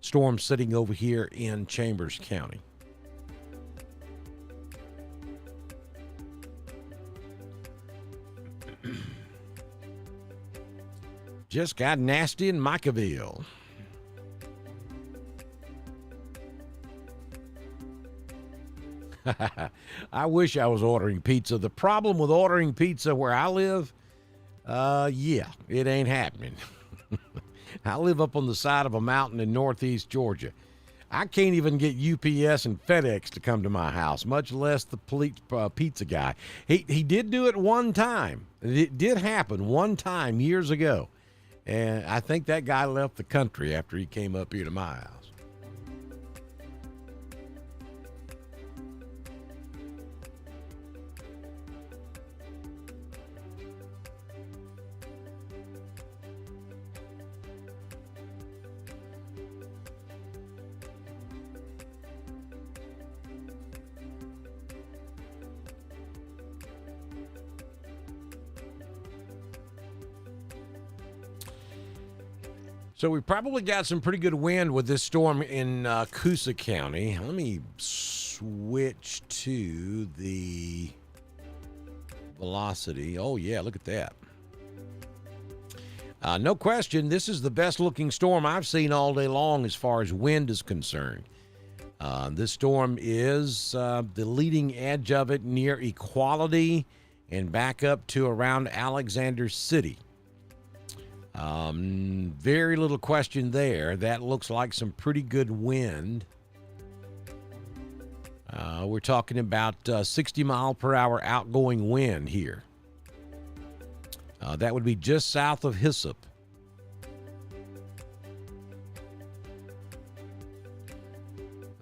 storm sitting over here in Chambers County. Just got nasty in Micaville. I wish I was ordering pizza. The problem with ordering pizza where I live, yeah, it ain't happening. I live up on the side of a mountain in northeast Georgia. I can't even get UPS and FedEx to come to my house, much less the pizza guy. He did do it one time. It did happen one time years ago. And I think that guy left the country after he came up here to my house. So we probably got some pretty good wind with this storm in Coosa County. Let me switch to the velocity. Oh, yeah, look at that. No question, this is the best looking storm I've seen all day long as far as wind is concerned. This storm is the leading edge of it near Equality and back up to around Alexander City. Very little question there. That looks like some pretty good wind. We're talking about 60 mile per hour outgoing wind here. That would be just south of Hyssop.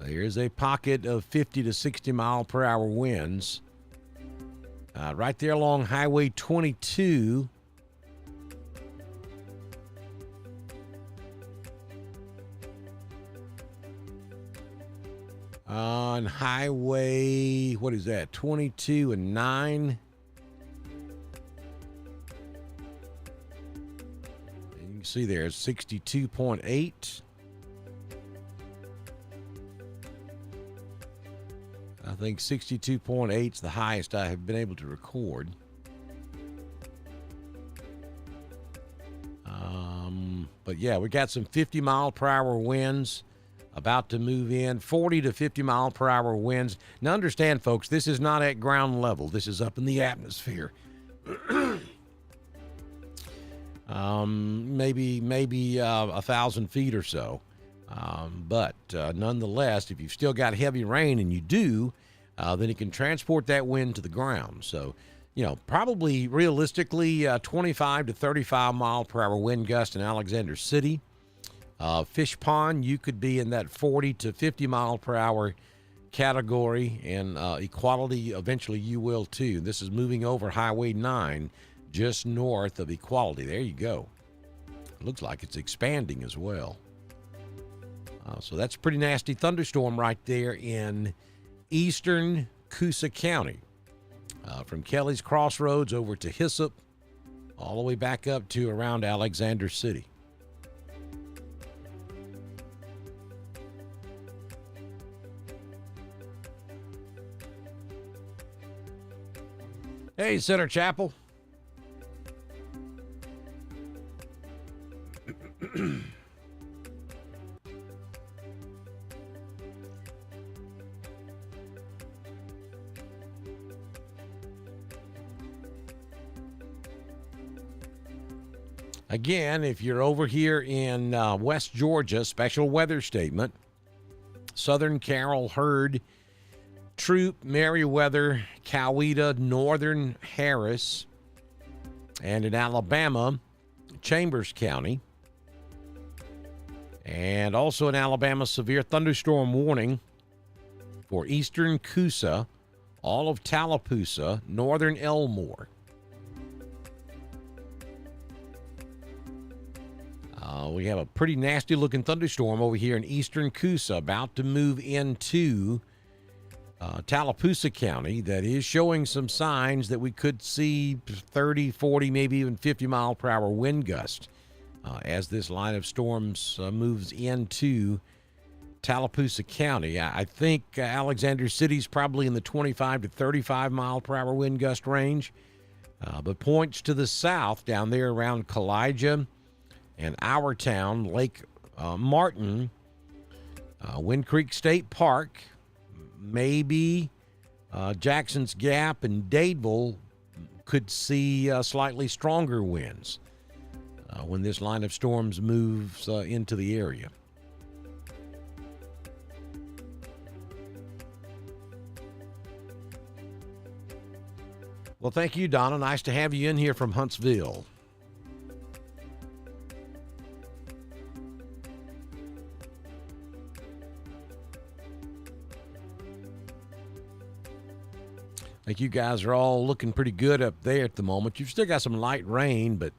Here's a pocket of 50 to 60 mile per hour winds. Right there along Highway 22. On Highway, what is that, 22 and 9? And you can see there, 62.8. I think 62.8 is the highest I have been able to record. But yeah, we got some 50 mile per hour winds about to move in, 40 to 50 mile per hour winds. Now understand, folks, this is not at ground level. This is up in the atmosphere. Maybe 1,000 feet or so. But nonetheless, if you've still got heavy rain, and you do, then it can transport that wind to the ground. So, you know, probably realistically 25 to 35 mile per hour wind gust in Alexander City. Fish Pond, you could be in that 40 to 50 mile per hour category and Equality. Eventually, you will too. This is moving over Highway 9, just north of Equality. There you go. It looks like it's expanding as well. So that's a pretty nasty thunderstorm right there in eastern Coosa County. From Kelly's Crossroads over to Hyssop, all the way back up to around Alexander City. Hey, Center Chapel. Again, if you're over here in West Georgia, special weather statement. Southern Carroll, Heard, Troop, Meriwether, Coweta, Northern Harris, and in Alabama, Chambers County. And also in Alabama, severe thunderstorm warning for eastern Coosa, all of Tallapoosa, northern Elmore. We have a pretty nasty looking thunderstorm over here in eastern Coosa about to move into Tallapoosa County that is showing some signs that we could see 30, 40, maybe even 50 mile per hour wind gust as this line of storms moves into Tallapoosa County. I think Alexander City's probably in the 25 to 35 mile per hour wind gust range, but points to the south down there around Kalijah and our town, Lake Martin, Wind Creek State Park, maybe Jackson's Gap and Dadeville could see slightly stronger winds when this line of storms moves into the area. Well, thank you, Donna. Nice to have you in here from Huntsville. I think you guys are all looking pretty good up there at the moment. You've still got some light rain, but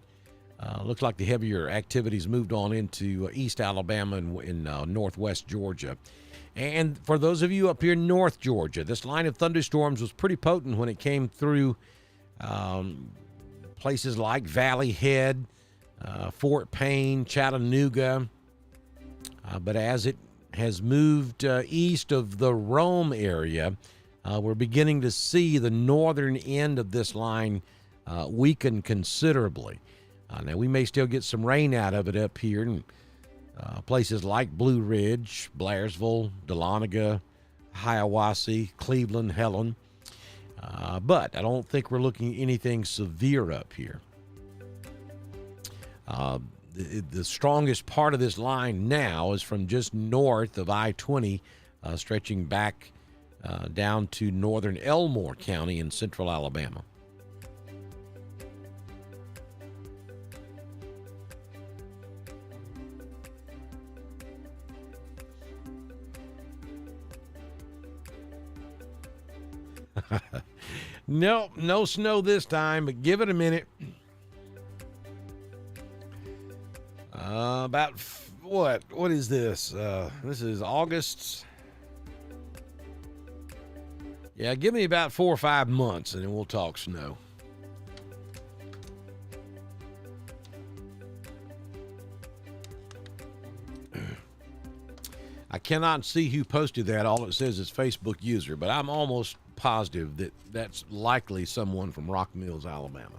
looks like the heavier activities moved on into East Alabama and in northwest Georgia. And for those of you up here in North Georgia, this line of thunderstorms was pretty potent when it came through places like Valley Head, Fort Payne, Chattanooga. But as it has moved east of the Rome area, we're beginning to see the northern end of this line weaken considerably. Now, we may still get some rain out of it up here in places like Blue Ridge, Blairsville, Dahlonega, Hiawassee, Cleveland, Helen. But I don't think we're looking at anything severe up here. The strongest part of this line now is from just north of I-20, stretching back down to northern Elmore County in central Alabama. Nope, no snow this time, but give it a minute. What is this? This is August. Yeah, give me about 4 or 5 months and then we'll talk snow. I cannot see who posted that. All it says is Facebook user, but I'm almost positive that that's likely someone from Rock Mills, Alabama.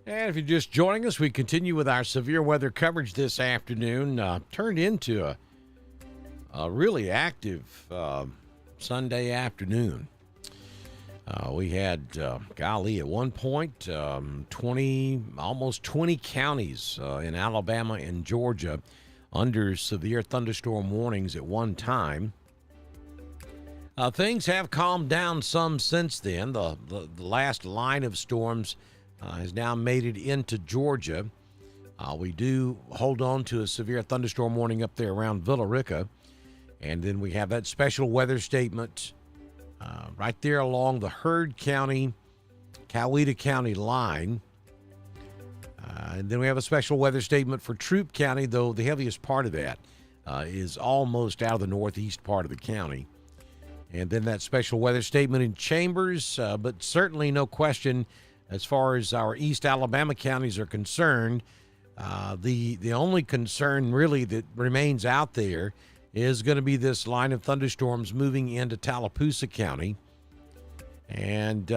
And if you're just joining us, we continue with our severe weather coverage this afternoon. Turned into a really active Sunday afternoon. We had, at one point, 20, almost 20 counties in Alabama and Georgia under severe thunderstorm warnings at one time. Things have calmed down some since then. The last line of storms has now made it into Georgia. We do hold on to a severe thunderstorm warning up there around Villa Rica. And then we have that special weather statement right there along the Heard County, Coweta County line. And then we have a special weather statement for Troup County, though the heaviest part of that is almost out of the northeast part of the county. And then that special weather statement in Chambers, but certainly no question as far as our East Alabama counties are concerned. The only concern really that remains out there is going to be this line of thunderstorms moving into Tallapoosa County. And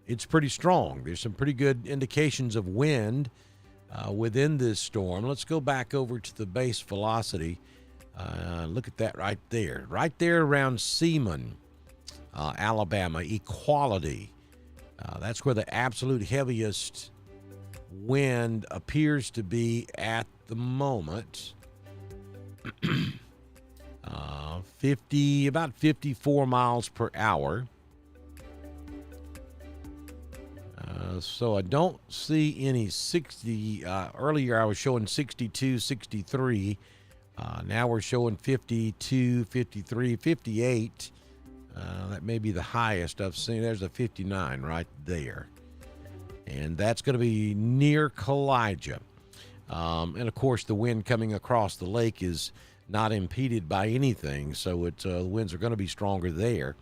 it's pretty strong. There's some pretty good indications of wind within this storm. Let's go back over to the base velocity. Look at that right there. Right there around Seaman, Alabama, Equality. That's where the absolute heaviest wind appears to be at the moment. About 54 miles per hour. So I don't see any 60. Earlier I was showing 62, 63. Now we're showing 52, 53, 58. That may be the highest I've seen. There's a 59 right there. And that's going to be near Kalijah. And, of course, the wind coming across the lake is not impeded by anything, so the winds are going to be stronger there.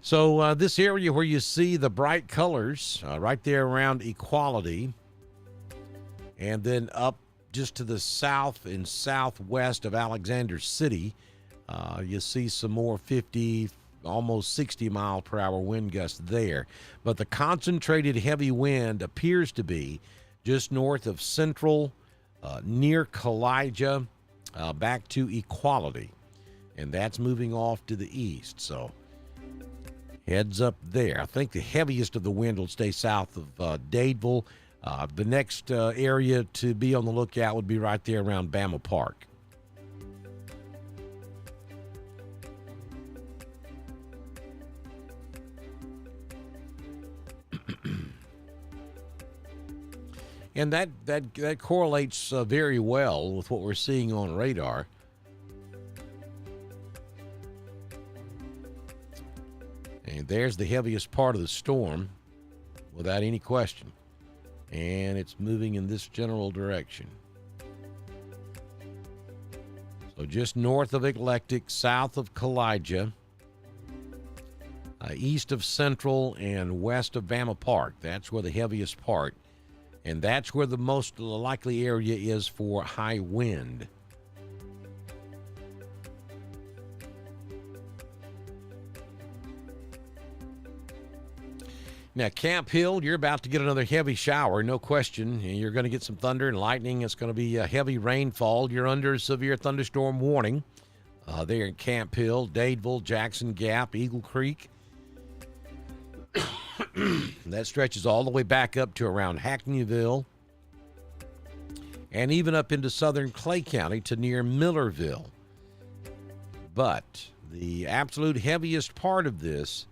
So this area where you see the bright colors, right there around Equality, and then up just to the south and southwest of Alexander City, you see some more 50, almost 60 mile per hour wind gusts there. But the concentrated heavy wind appears to be just north of Central, near Kalijah, back to Equality. And that's moving off to the east. So heads up there. I think the heaviest of the wind will stay south of Dadeville. The next area to be on the lookout would be right there around Bama Park. And that correlates very well with what we're seeing on radar. And there's the heaviest part of the storm, without any question. And it's moving in this general direction. So just north of Eclectic, south of Kalijah, east of Central, and west of Bama Park. That's where the heaviest part. And that's where the most likely area is for high wind. Now, Camp Hill, you're about to get another heavy shower, no question. You're going to get some thunder and lightning. It's going to be a heavy rainfall. You're under a severe thunderstorm warning there in Camp Hill, Dadeville, Jackson Gap, Eagle Creek. That stretches all the way back up to around Hackneyville and even up into southern Clay County to near Millerville. But the absolute heaviest part of this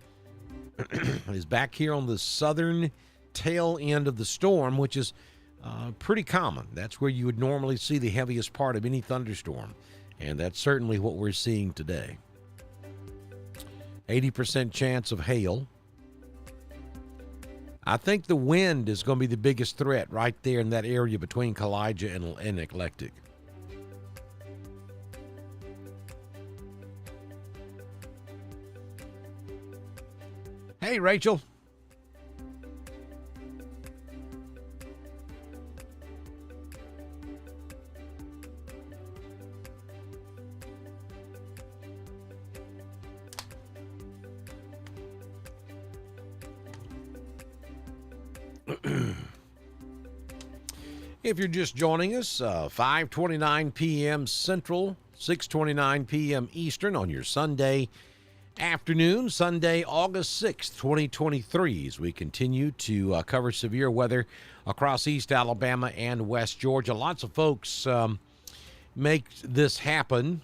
is back here on the southern tail end of the storm, which is pretty common. That's where you would normally see the heaviest part of any thunderstorm, and that's certainly what we're seeing today. 80% chance of hail. I think the wind is going to be the biggest threat right there in that area between Kalijah and Eclectic. Hey, Rachel. If you're just joining us, 5:29 p.m. Central, 6:29 p.m. Eastern on your Sunday afternoon, Sunday, August 6th, 2023, as we continue to cover severe weather across East Alabama and West Georgia. Lots of folks make this happen,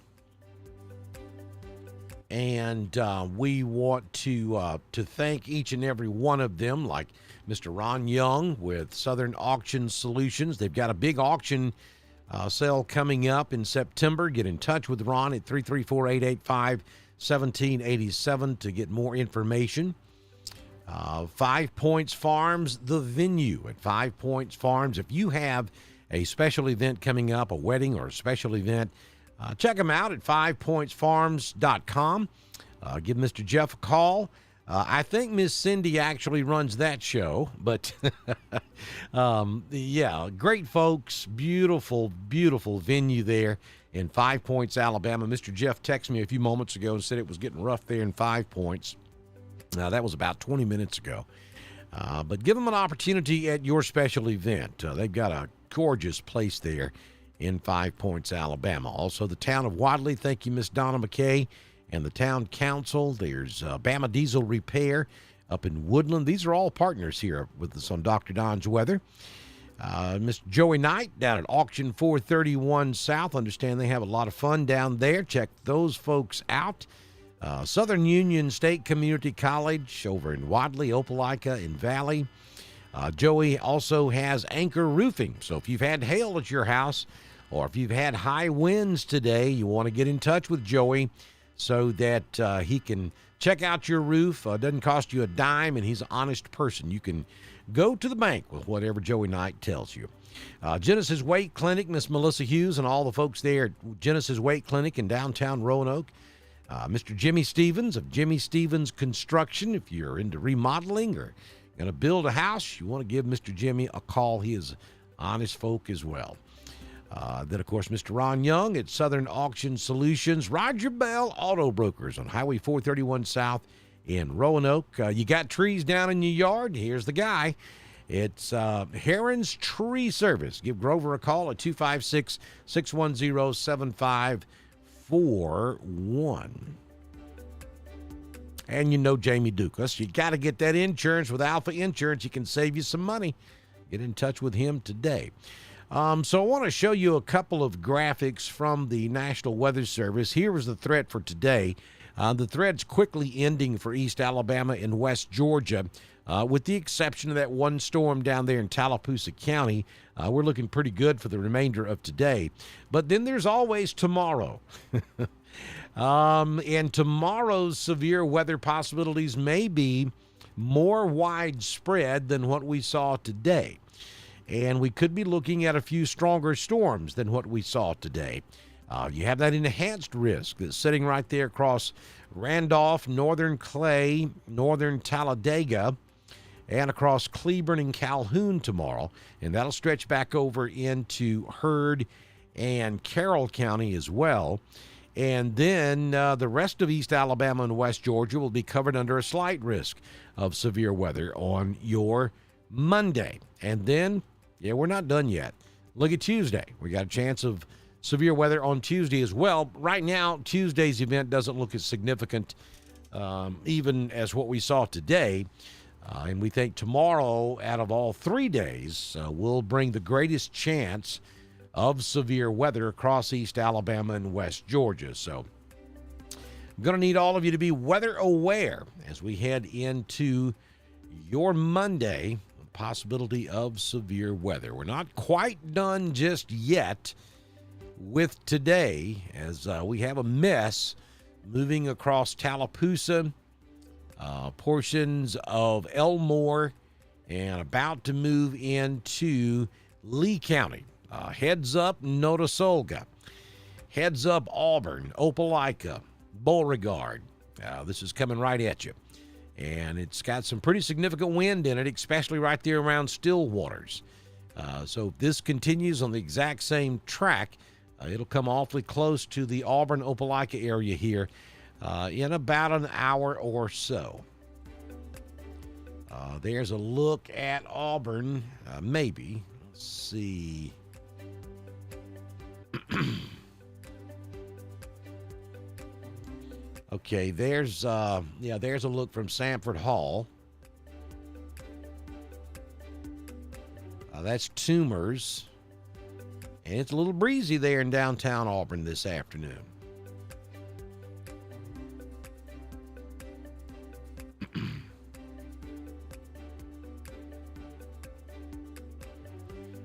and we want to thank each and every one of them, like Mr. Ron Young with Southern Auction Solutions. They've got a big auction sale coming up in September. Get in touch with Ron at 334-885-1787 to get more information. 5 Points Farms, the venue at 5 Points Farms. If you have a special event coming up, a wedding or a special event, check them out at 5pointsfarms.com. Give Mr. Jeff a call. I think Miss Cindy actually runs that show, but yeah, great folks, beautiful, beautiful venue there in 5 Points, Alabama. Mr. Jeff texted me a few moments ago and said it was getting rough there in 5 Points. Now, that was about 20 minutes ago. But give them an opportunity at your special event. They've got a gorgeous place there in 5 Points, Alabama. Also, the town of Wadley, thank you, Miss Donna McKay, and the town council. There's Bama Diesel Repair up in Woodland. These are all partners here with us on Dr. Don's Weather. Mr. Joey Knight down at Auction 431 South. Understand they have a lot of fun down there. Check those folks out. Southern Union State Community College over in Wadley, Opelika, and Valley. Joey also has Anchor Roofing. So if you've had hail at your house or if you've had high winds today, you want to get in touch with Joey so that he can check out your roof. Doesn't cost you a dime, and he's an honest person. You can go to the bank with whatever Joey Knight tells you. Genesis Weight Clinic, Miss Melissa Hughes and all the folks there at Genesis Weight Clinic in downtown Roanoke. Mr. Jimmy Stevens of Jimmy Stevens Construction. If you're into remodeling or going to build a house, you want to give Mr. Jimmy a call. He is honest folk as well. Then, of course, Mr. Ron Young at Southern Auction Solutions. Roger Bell Auto Brokers on Highway 431 South in Roanoke. You got trees down in your yard? Here's the guy. It's Heron's Tree Service. Give Grover a call at 256-610-7541. And you know Jamie Dukas. You got to get that insurance with Alpha Insurance. He can save you some money. Get in touch with him today. So I want to show you a couple of graphics from the National Weather Service. Here is the threat for today. The threat's quickly ending for East Alabama and West Georgia, with the exception of that one storm down there in Tallapoosa County. We're looking pretty good for the remainder of today. But then there's always tomorrow. And tomorrow's severe weather possibilities may be more widespread than what we saw today. And we could be looking at a few stronger storms than what we saw today. You have that enhanced risk that's sitting right there across Randolph, northern Clay, northern Talladega, and across Cleburne and Calhoun tomorrow. And that'll stretch back over into Heard and Carroll County as well. And then the rest of East Alabama and West Georgia will be covered under a slight risk of severe weather on your Monday. And then, yeah, we're not done yet. Look at Tuesday. We got a chance of severe weather on Tuesday as well. Right now, Tuesday's event doesn't look as significant even as what we saw today. And we think tomorrow, out of all 3 days, will bring the greatest chance of severe weather across East Alabama and West Georgia. So I'm going to need all of you to be weather aware as we head into your Monday. Possibility of severe weather. We're not quite done just yet with today, as we have a mess moving across Tallapoosa, portions of Elmore, and about to move into Lee County. Heads up Notasulga. Heads up Auburn, Opelika, Beauregard. This is coming right at you. And it's got some pretty significant wind in it, especially right there around Stillwaters. So if this continues on the exact same track, it'll come awfully close to the Auburn, Opelika area here in about an hour or so. There's a look at Auburn, maybe. Let's see. Okay, there's a look from Sanford Hall. That's Toomers. And it's a little breezy there in downtown Auburn this afternoon.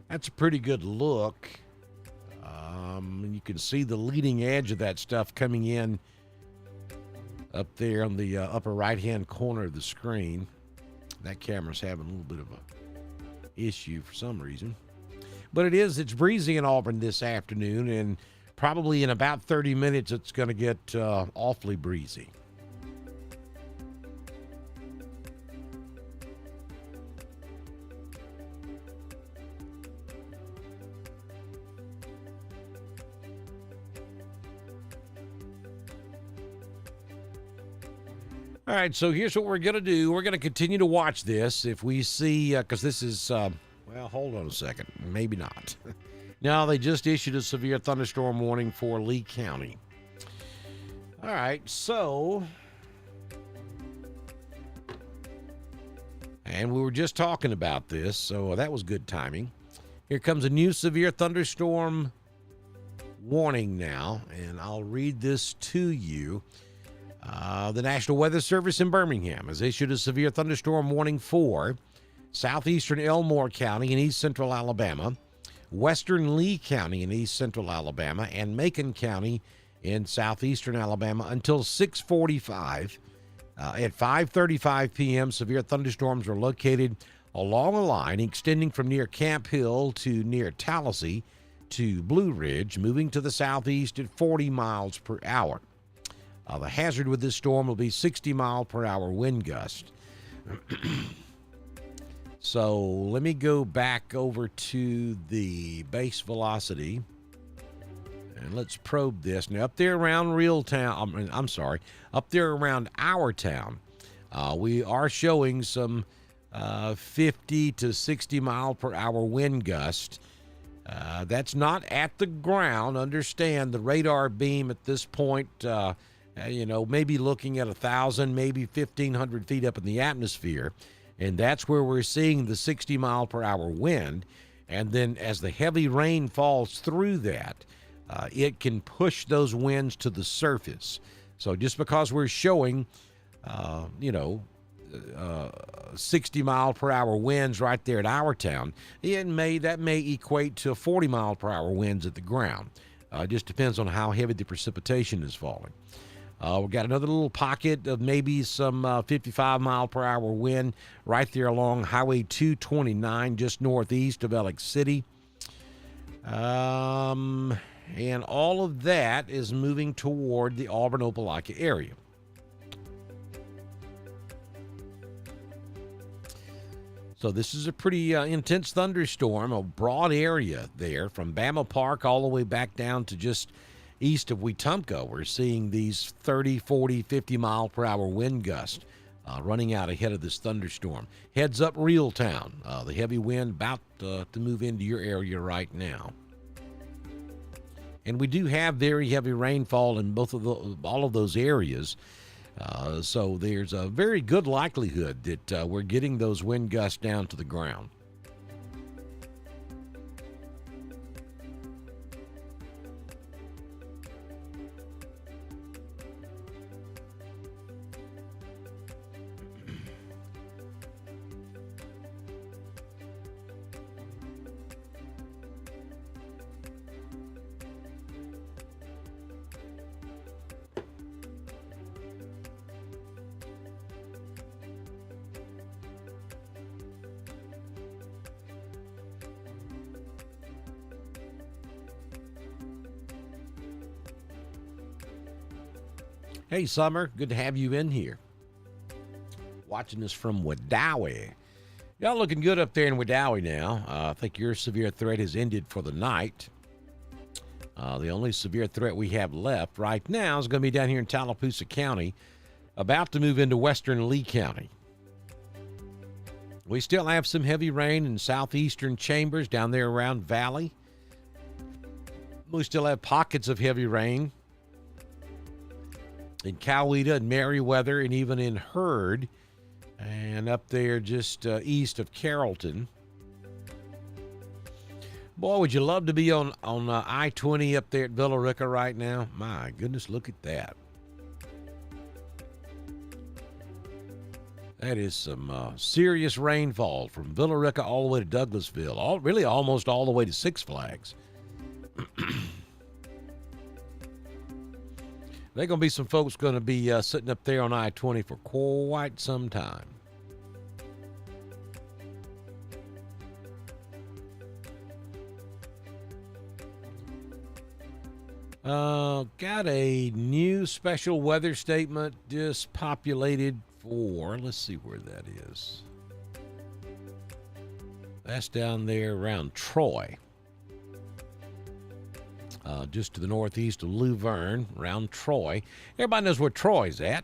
That's a pretty good look. You can see the leading edge of that stuff coming in up there on the upper right-hand corner of the screen. That camera's having a little bit of a issue for some reason. But it's breezy in Auburn this afternoon, and probably in about 30 minutes it's going to get awfully breezy. All right, so here's what we're going to do. We're going to continue to watch this. If we see, because this is, well, hold on a second. Maybe not. No, they just issued a severe thunderstorm warning for Lee County. All right, so, and we were just talking about this, so that was good timing. Here comes a new severe thunderstorm warning now, and I'll read this to you. The National Weather Service in Birmingham has issued a severe thunderstorm warning for southeastern Elmore County in east central Alabama, western Lee County in east central Alabama, and Macon County in southeastern Alabama until 6:45. At 5:35 p.m., severe thunderstorms are located along a line extending from near Camp Hill to near Tallahassee to Blue Ridge, moving to the southeast at 40 miles per hour. The hazard with this storm will be 60-mile-per-hour wind gust. So let me go back over to the base velocity, and let's probe this. Now, up there around up there around our town, we are showing some 50 to 60-mile-per-hour wind gust. That's not at the ground. Understand the radar beam at this point, maybe looking at 1,000, maybe 1,500 feet up in the atmosphere. And that's where we're seeing the 60-mile-per-hour wind. And then as the heavy rain falls through that, it can push those winds to the surface. So just because we're showing, 60-mile-per-hour winds right there at our town, that may equate to 40-mile-per-hour winds at the ground. It just depends on how heavy the precipitation is falling. We've got another little pocket of maybe some 55-mile-per-hour wind right there along Highway 229, just northeast of Alex City. And all of that is moving toward the Auburn-Opelika area. So this is a pretty intense thunderstorm, a broad area there from Bama Park all the way back down to just east of Wetumpka. We're seeing these 30, 40, 50-mile-per-hour wind gusts running out ahead of this thunderstorm. Heads up Reeltown. The heavy wind about to move into your area right now. And we do have very heavy rainfall in all of those areas. So there's a very good likelihood that we're getting those wind gusts down to the ground. Hey, Summer, good to have you in here. Watching this from Wedowee. Y'all looking good up there in Wedowee now. I think your severe threat has ended for the night. The only severe threat we have left right now is going to be down here in Tallapoosa County, about to move into western Lee County. We still have some heavy rain in southeastern Chambers down there around Valley. We still have pockets of heavy rain in Coweta and Meriwether and even in Hurd and up there just east of Carrollton. Boy, would you love to be on I-20 up there at Villa Rica right now? My goodness, look at that. That is some serious rainfall from Villa Rica all the way to Douglasville, really almost all the way to Six Flags. There are going to be some folks going to be sitting up there on I-20 for quite some time. Got a new special weather statement just populated for, let's see where that is. That's down there around Troy. Just to the northeast of Luverne, around Troy. Everybody knows where Troy's at.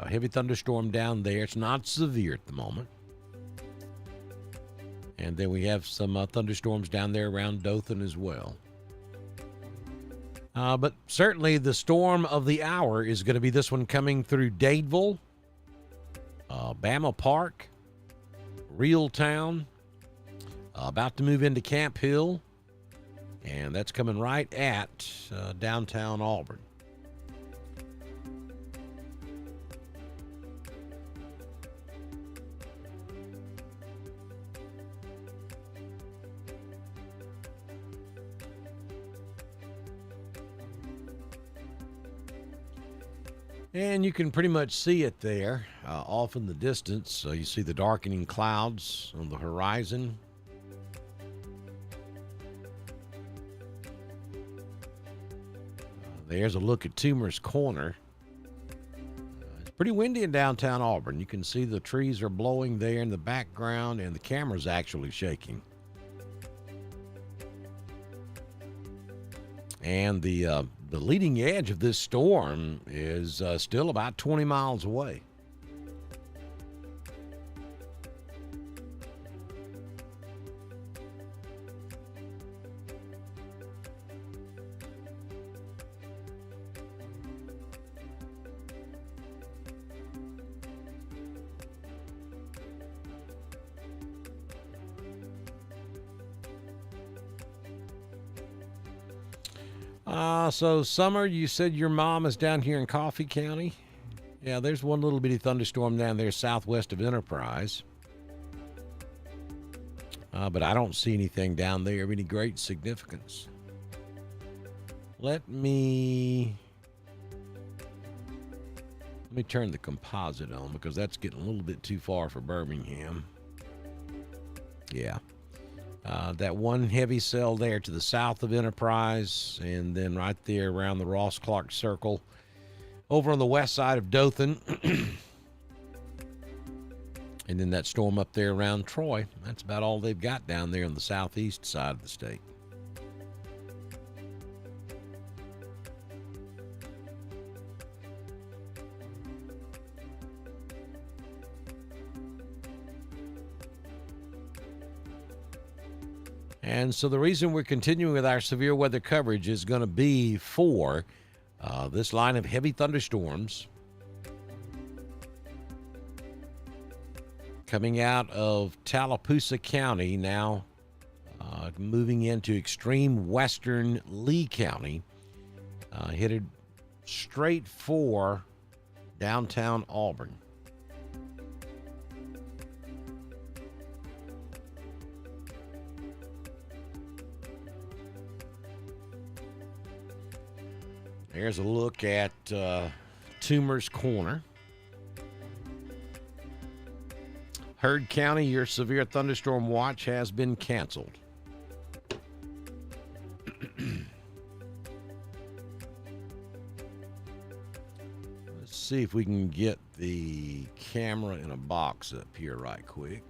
Heavy thunderstorm down there. It's not severe at the moment. And then we have some thunderstorms down there around Dothan as well. But certainly the storm of the hour is going to be this one coming through Dadeville, Bama Park, Reeltown, about to move into Camp Hill, and that's coming right at downtown Auburn. And you can pretty much see it there off in the distance. So you see the darkening clouds on the horizon. There's a look at Toomer's Corner. It's pretty windy in downtown Auburn. You can see the trees are blowing there in the background, and the camera's actually shaking. And the leading edge of this storm is still about 20 miles away. So Summer, you said your mom is down here in Coffee County. Yeah, there's one little bitty thunderstorm down there southwest of Enterprise. But I don't see anything down there of any great significance. Let me turn the composite on because that's getting a little bit too far for Birmingham. Yeah. That one heavy cell there to the south of Enterprise, and then right there around the Ross Clark Circle over on the west side of Dothan. And then that storm up there around Troy. That's about all they've got down there on the southeast side of the state. And so the reason we're continuing with our severe weather coverage is going to be for this line of heavy thunderstorms coming out of Tallapoosa County, now moving into extreme western Lee County, headed straight for downtown Auburn. Here's a look at Toomer's Corner. Hurd County, your severe thunderstorm watch has been canceled. Let's see if we can get the camera in a box up here right quick.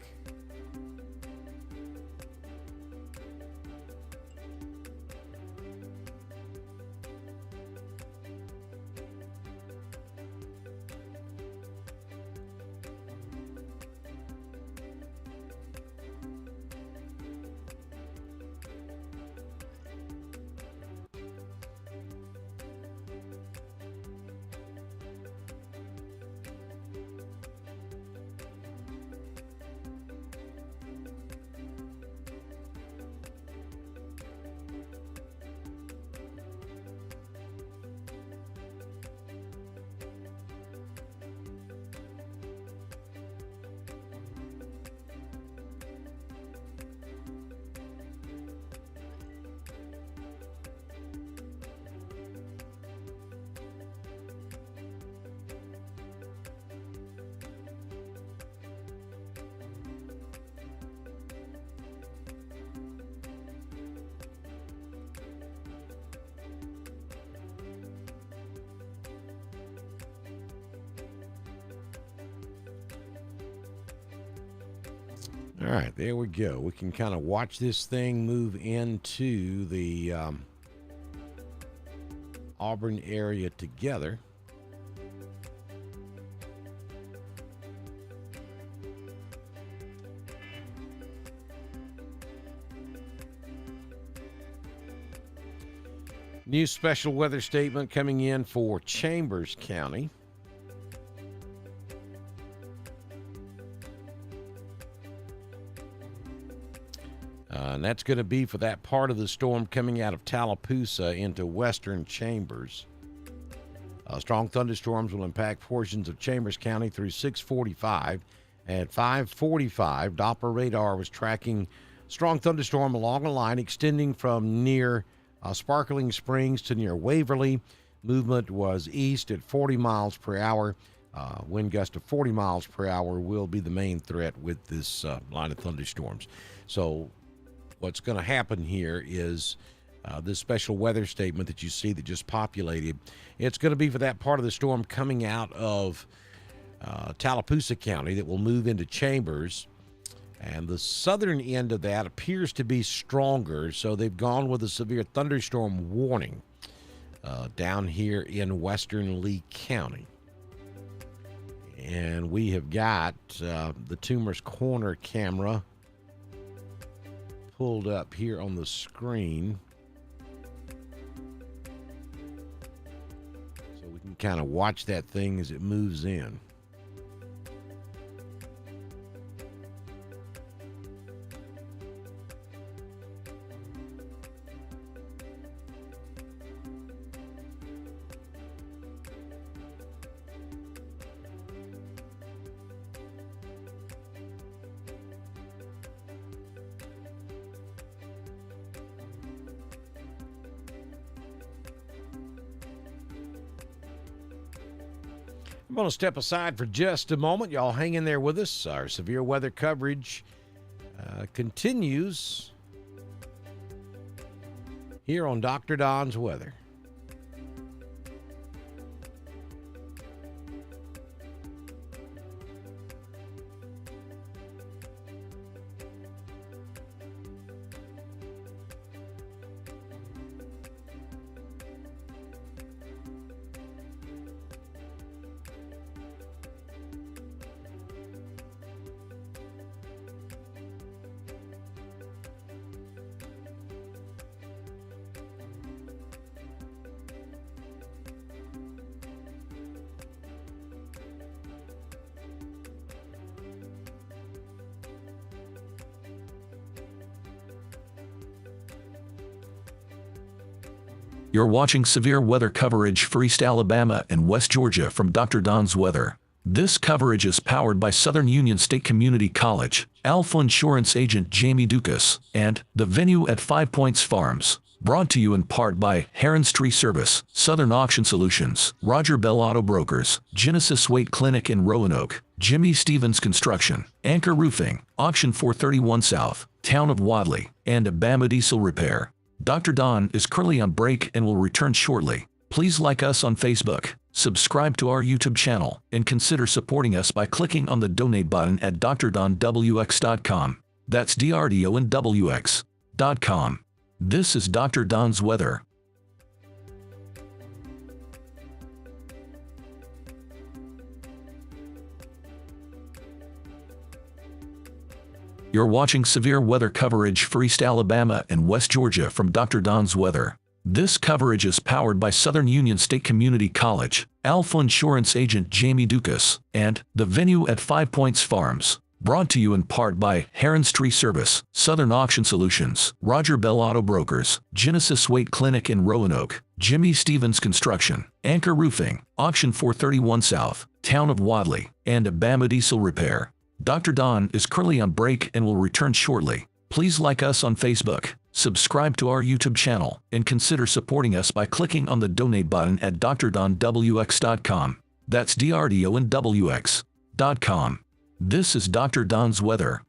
All right, there we go. We can kind of watch this thing move into the Auburn area together. New special weather statement coming in for Chambers County. And that's going to be for that part of the storm coming out of Tallapoosa into western Chambers. Strong thunderstorms will impact portions of Chambers County through 6:45. At 5:45, Doppler radar was tracking strong thunderstorm along a line extending from near Sparkling Springs to near Waverly. Movement was east at 40 miles per hour. Wind gust of 40 miles per hour will be the main threat with this line of thunderstorms. So what's going to happen here is this special weather statement that you see that just populated, it's going to be for that part of the storm coming out of Tallapoosa County that will move into Chambers. And the southern end of that appears to be stronger, so they've gone with a severe thunderstorm warning down here in western Lee County. And we have got the Toomer's Corner camera pulled up here on the screen, so we can kind of watch that thing as it moves in. I'm going to step aside for just a moment. Y'all hang in there with us. Our severe weather coverage continues here on Dr. Don's Weather. You're watching severe weather coverage for East Alabama and West Georgia from Dr. Don's Weather. This coverage is powered by Southern Union State Community College, Alpha Insurance agent Jamie Dukas, and The Venue at 5 Points Farms. Brought to you in part by Heron's Tree Service, Southern Auction Solutions, Roger Bell Auto Brokers, Genesis Weight Clinic in Roanoke, Jimmy Stevens Construction, Anchor Roofing, Auction 431 South, Town of Wadley, and Bama Diesel Repair. Dr. Don is currently on break and will return shortly. Please like us on Facebook, subscribe to our YouTube channel, and consider supporting us by clicking on the donate button at drdonwx.com. That's DRDONWX.com. This is Dr. Don's Weather. You're watching severe weather coverage for East Alabama and West Georgia from Dr. Don's Weather. This coverage is powered by Southern Union State Community College, Alpha Insurance agent Jamie Dukas, and The Venue at 5 Points Farms. Brought to you in part by Heron's Tree Service, Southern Auction Solutions, Roger Bell Auto Brokers, Genesis Weight Clinic in Roanoke, Jimmy Stevens Construction, Anchor Roofing, Auction 431 South, Town of Wadley, and Bama Diesel Repair. Dr. Don is currently on break and will return shortly. Please like us on Facebook, subscribe to our YouTube channel, and consider supporting us by clicking on the donate button at drdonwx.com. That's DRDONWX.com. This is Dr. Don's Weather.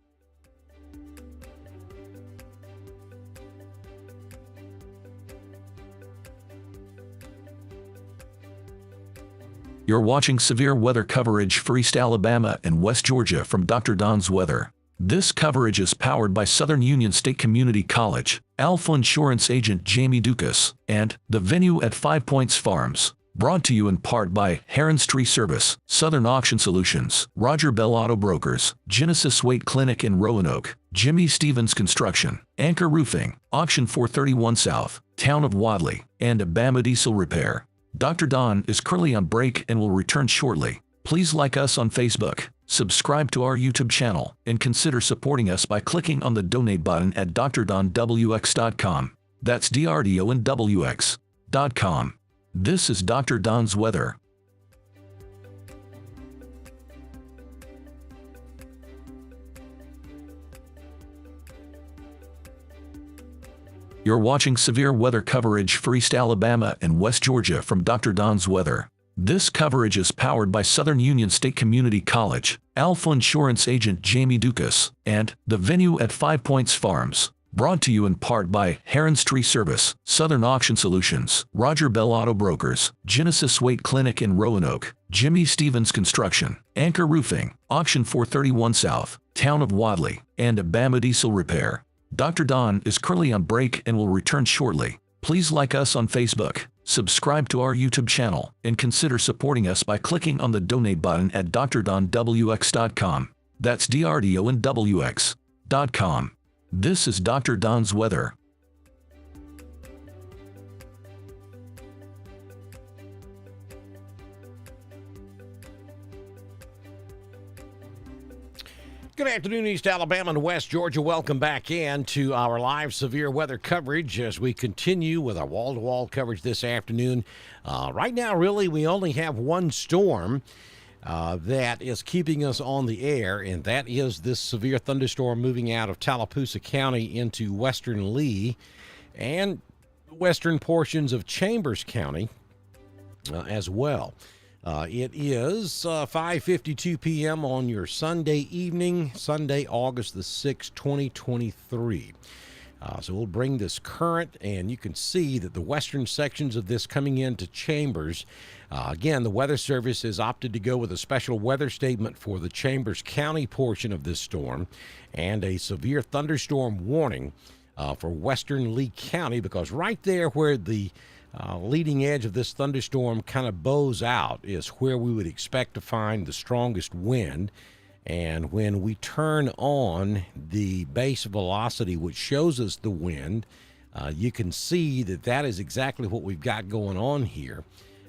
You're watching severe weather coverage for East Alabama and West Georgia from Dr. Don's Weather. This coverage is powered by Southern Union State Community College, Alpha Insurance agent Jamie Dukas, and The Venue at 5 Points Farms. Brought to you in part by Heron's Tree Service, Southern Auction Solutions, Roger Bell Auto Brokers, Genesis Weight Clinic in Roanoke, Jimmy Stevens Construction, Anchor Roofing, Auction 431 South, Town of Wadley, and Bama Diesel Repair. Dr. Don is currently on break and will return shortly. Please like us on Facebook, subscribe to our YouTube channel, and consider supporting us by clicking on the donate button at drdonwx.com. That's DRDONWX.com. This is Dr. Don's weather. You're watching severe weather coverage for East Alabama and West Georgia from Dr. Don's weather. This coverage is powered by Southern Union State Community College, Alpha Insurance agent Jamie Dukas, and The Venue at 5 Points Farms. Brought to you in part by Heron's Tree Service, Southern Auction Solutions, Roger Bell Auto Brokers, Genesis Weight Clinic in Roanoke, Jimmy Stevens Construction, Anchor Roofing, Auction 431 South, Town of Wadley, and Bama Diesel Repair. Dr. Don is currently on break and will return shortly. Please like us on Facebook, subscribe to our YouTube channel, and consider supporting us by clicking on the donate button at drdonwx.com. That's DRDONWX.com. This is Dr. Don's weather. Good afternoon, East Alabama and West Georgia. Welcome back in to our live severe weather coverage as we continue with our wall-to-wall coverage this afternoon. Right now, really, we only have one storm that is keeping us on the air, and that is this severe thunderstorm moving out of Tallapoosa County into western Lee and western portions of Chambers County as well. It is 5:52 p.m. on your Sunday evening, Sunday, August the 6th, 2023. So we'll bring this current, and you can see that the western sections of this coming into Chambers. Again, the Weather Service has opted to go with a special weather statement for the Chambers County portion of this storm and a severe thunderstorm warning for western Lee County, because right there where the leading edge of this thunderstorm kind of bows out is where we would expect to find the strongest wind. And when we turn on the base velocity, which shows us the wind, you can see that that is exactly what we've got going on here.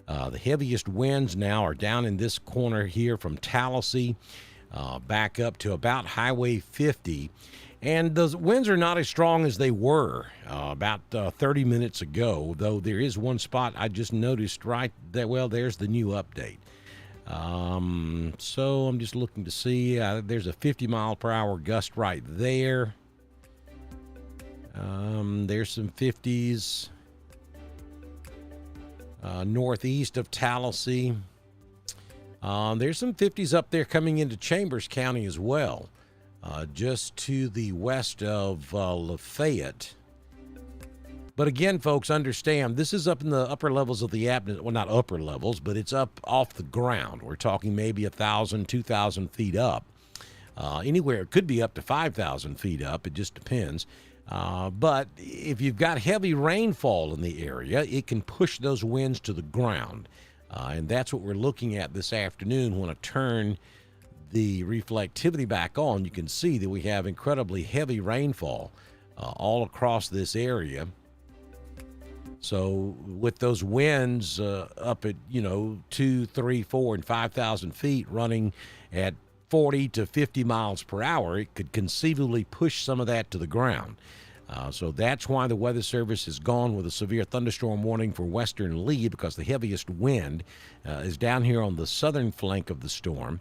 The heaviest winds now are down in this corner here from Tallahassee back up to about Highway 50. And the winds are not as strong as they were about 30 minutes ago, though there is one spot I just noticed right there. Well, there's the new update. So I'm just looking to see. There's a 50-mile-per-hour gust right there. There's some 50s northeast of Tallahassee. There's some 50s up there coming into Chambers County as well. Just to the west of Lafayette. But again, folks, understand, this is up in the upper levels of the atmosphere. Well, not upper levels, but it's up off the ground. We're talking maybe 1,000, 2,000 feet up. Anywhere, it could be up to 5,000 feet up. It just depends. But if you've got heavy rainfall in the area, it can push those winds to the ground. And that's what we're looking at this afternoon. When I turn the reflectivity back on, you can see that we have incredibly heavy rainfall all across this area. So with those winds up at 2, 3, 4, and 5,000 feet running at 40 to 50 miles per hour, it could conceivably push some of that to the ground. So that's why the Weather Service has gone with a severe thunderstorm warning for western Lee, because the heaviest wind is down here on the southern flank of the storm.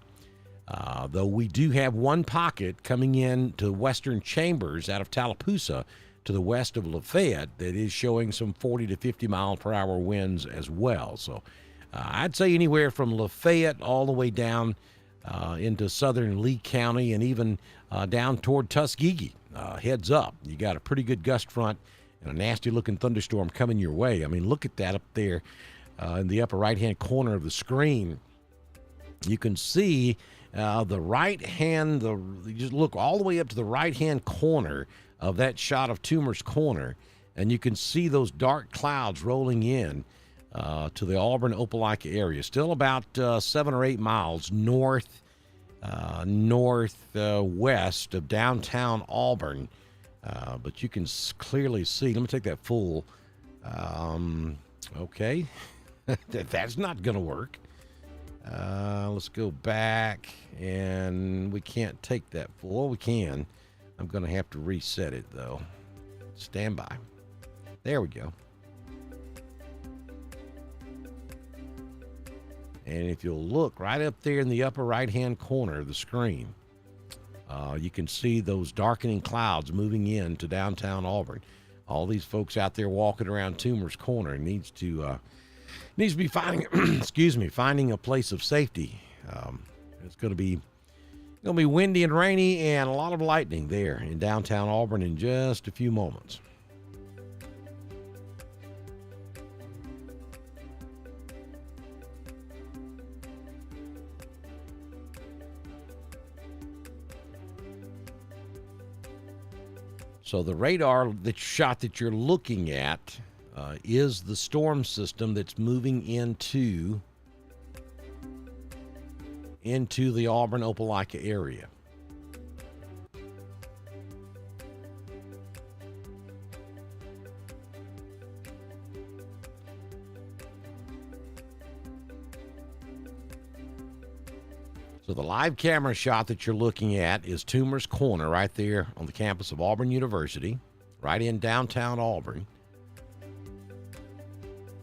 Though we do have one pocket coming in to western Chambers out of Tallapoosa to the west of Lafayette that is showing some 40 to 50 mile per hour winds as well. So I'd say anywhere from Lafayette all the way down into southern Lee County and even down toward Tuskegee. Heads up, you got a pretty good gust front and a nasty looking thunderstorm coming your way. I mean, look at that up there in the upper right hand corner of the screen. You can see The right hand, you just look all the way up to the right-hand corner of that shot of Toomer's Corner, and you can see those dark clouds rolling in to the Auburn-Opelika area. Still about 7 or 8 miles northwest of downtown Auburn, but you can clearly see. Let me take that full. Okay, that's not going to work. Let's go back, and we can't take that full. Well, we can. I'm going to have to reset it, though. Stand by. There we go. And if you'll look right up there in the upper right-hand corner of the screen, you can see those darkening clouds moving in to downtown Auburn. All these folks out there walking around Toomer's Corner needs to be finding, finding a place of safety. It's going to be windy and rainy and a lot of lightning there in downtown Auburn in just a few moments. So the radar shot that you're looking at is the storm system that's moving into the Auburn-Opelika area. So the live camera shot that you're looking at is Toomer's Corner right there on the campus of Auburn University, right in downtown Auburn.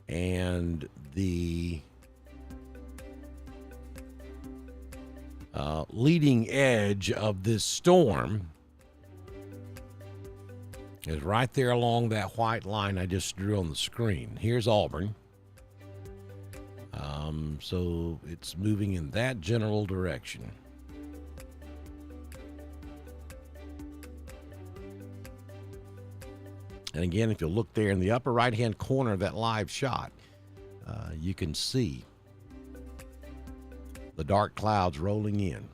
And the leading edge of this storm is right there along that white line I just drew on the screen. Here's Auburn. So it's moving in that general direction. And again, if you look there in the upper right-hand corner of that live shot, you can see the dark clouds rolling in.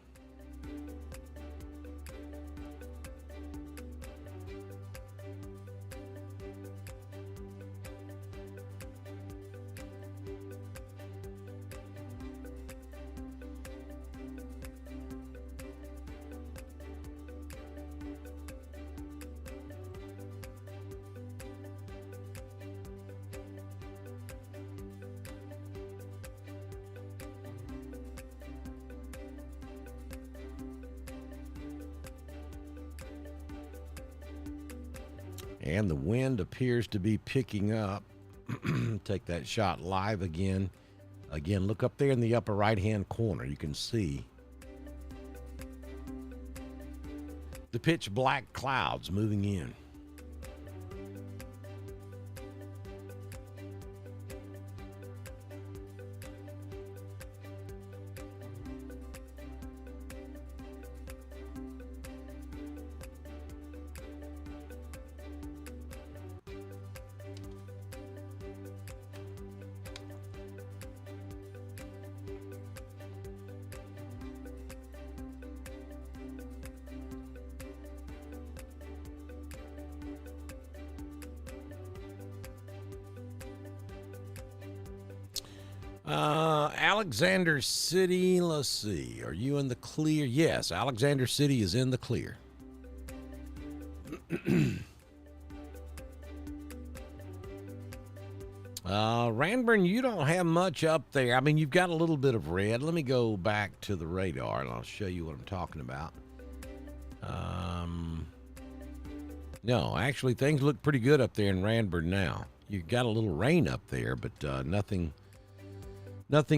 And the wind appears to be picking up. Take that shot live again. Again, look up there in the upper right-hand corner. You can see the pitch black clouds moving in. Alexander City, let's see. Are you in the clear? Yes, Alexander City is in the clear. Ranburne, you don't have much up there. I mean, you've got a little bit of red. Let me go back to the radar and I'll show you what I'm talking about. No, actually, things look pretty good up there in Ranburne now. You've got a little rain up there, but nothing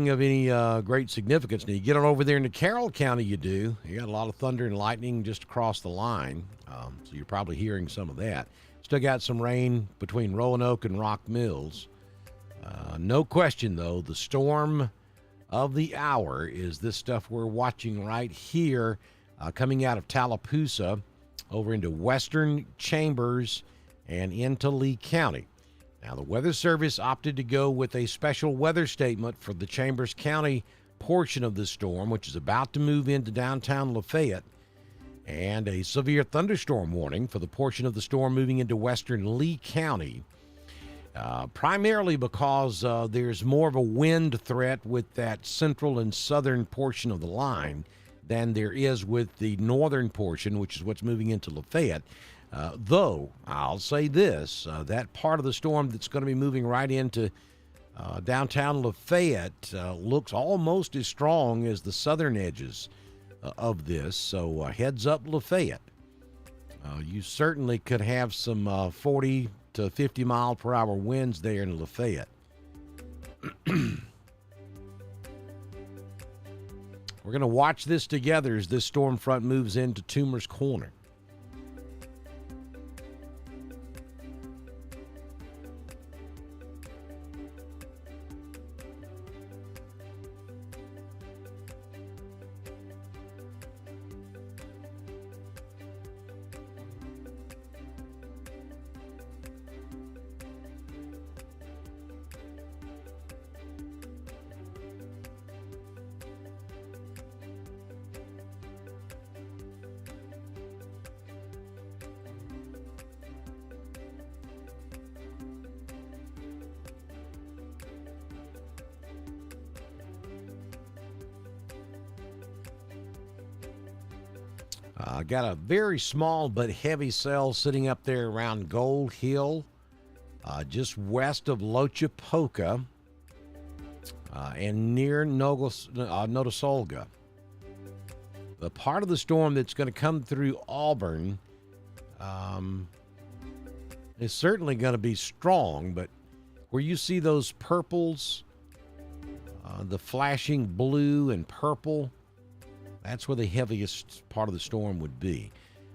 of any great significance. Now, you get on over there into Carroll County, you do. You got a lot of thunder and lightning just across the line, so you're probably hearing some of that. Still got some rain between Roanoke and Rock Mills. No question, though, the storm of the hour is this stuff we're watching right here coming out of Tallapoosa over into western Chambers and into Lee County. Now, the Weather Service opted to go with a special weather statement for the Chambers County portion of the storm, which is about to move into downtown Lafayette, and a severe thunderstorm warning for the portion of the storm moving into western Lee County, primarily because there's more of a wind threat with that central and southern portion of the line than there is with the northern portion, which is what's moving into Lafayette. Though, I'll say this, that part of the storm that's going to be moving right into downtown Lafayette looks almost as strong as the southern edges of this. So heads up, Lafayette. You certainly could have some 40 to 50 mile per hour winds there in Lafayette. We're going to watch this together as this storm front moves into Toomer's Corner. Got a very small but heavy cell sitting up there around Gold Hill, just west of Lochapoka, and near Notasulga. The part of the storm that's going to come through Auburn is certainly going to be strong, but where you see those purples, the flashing blue and purple, that's where the heaviest part of the storm would be.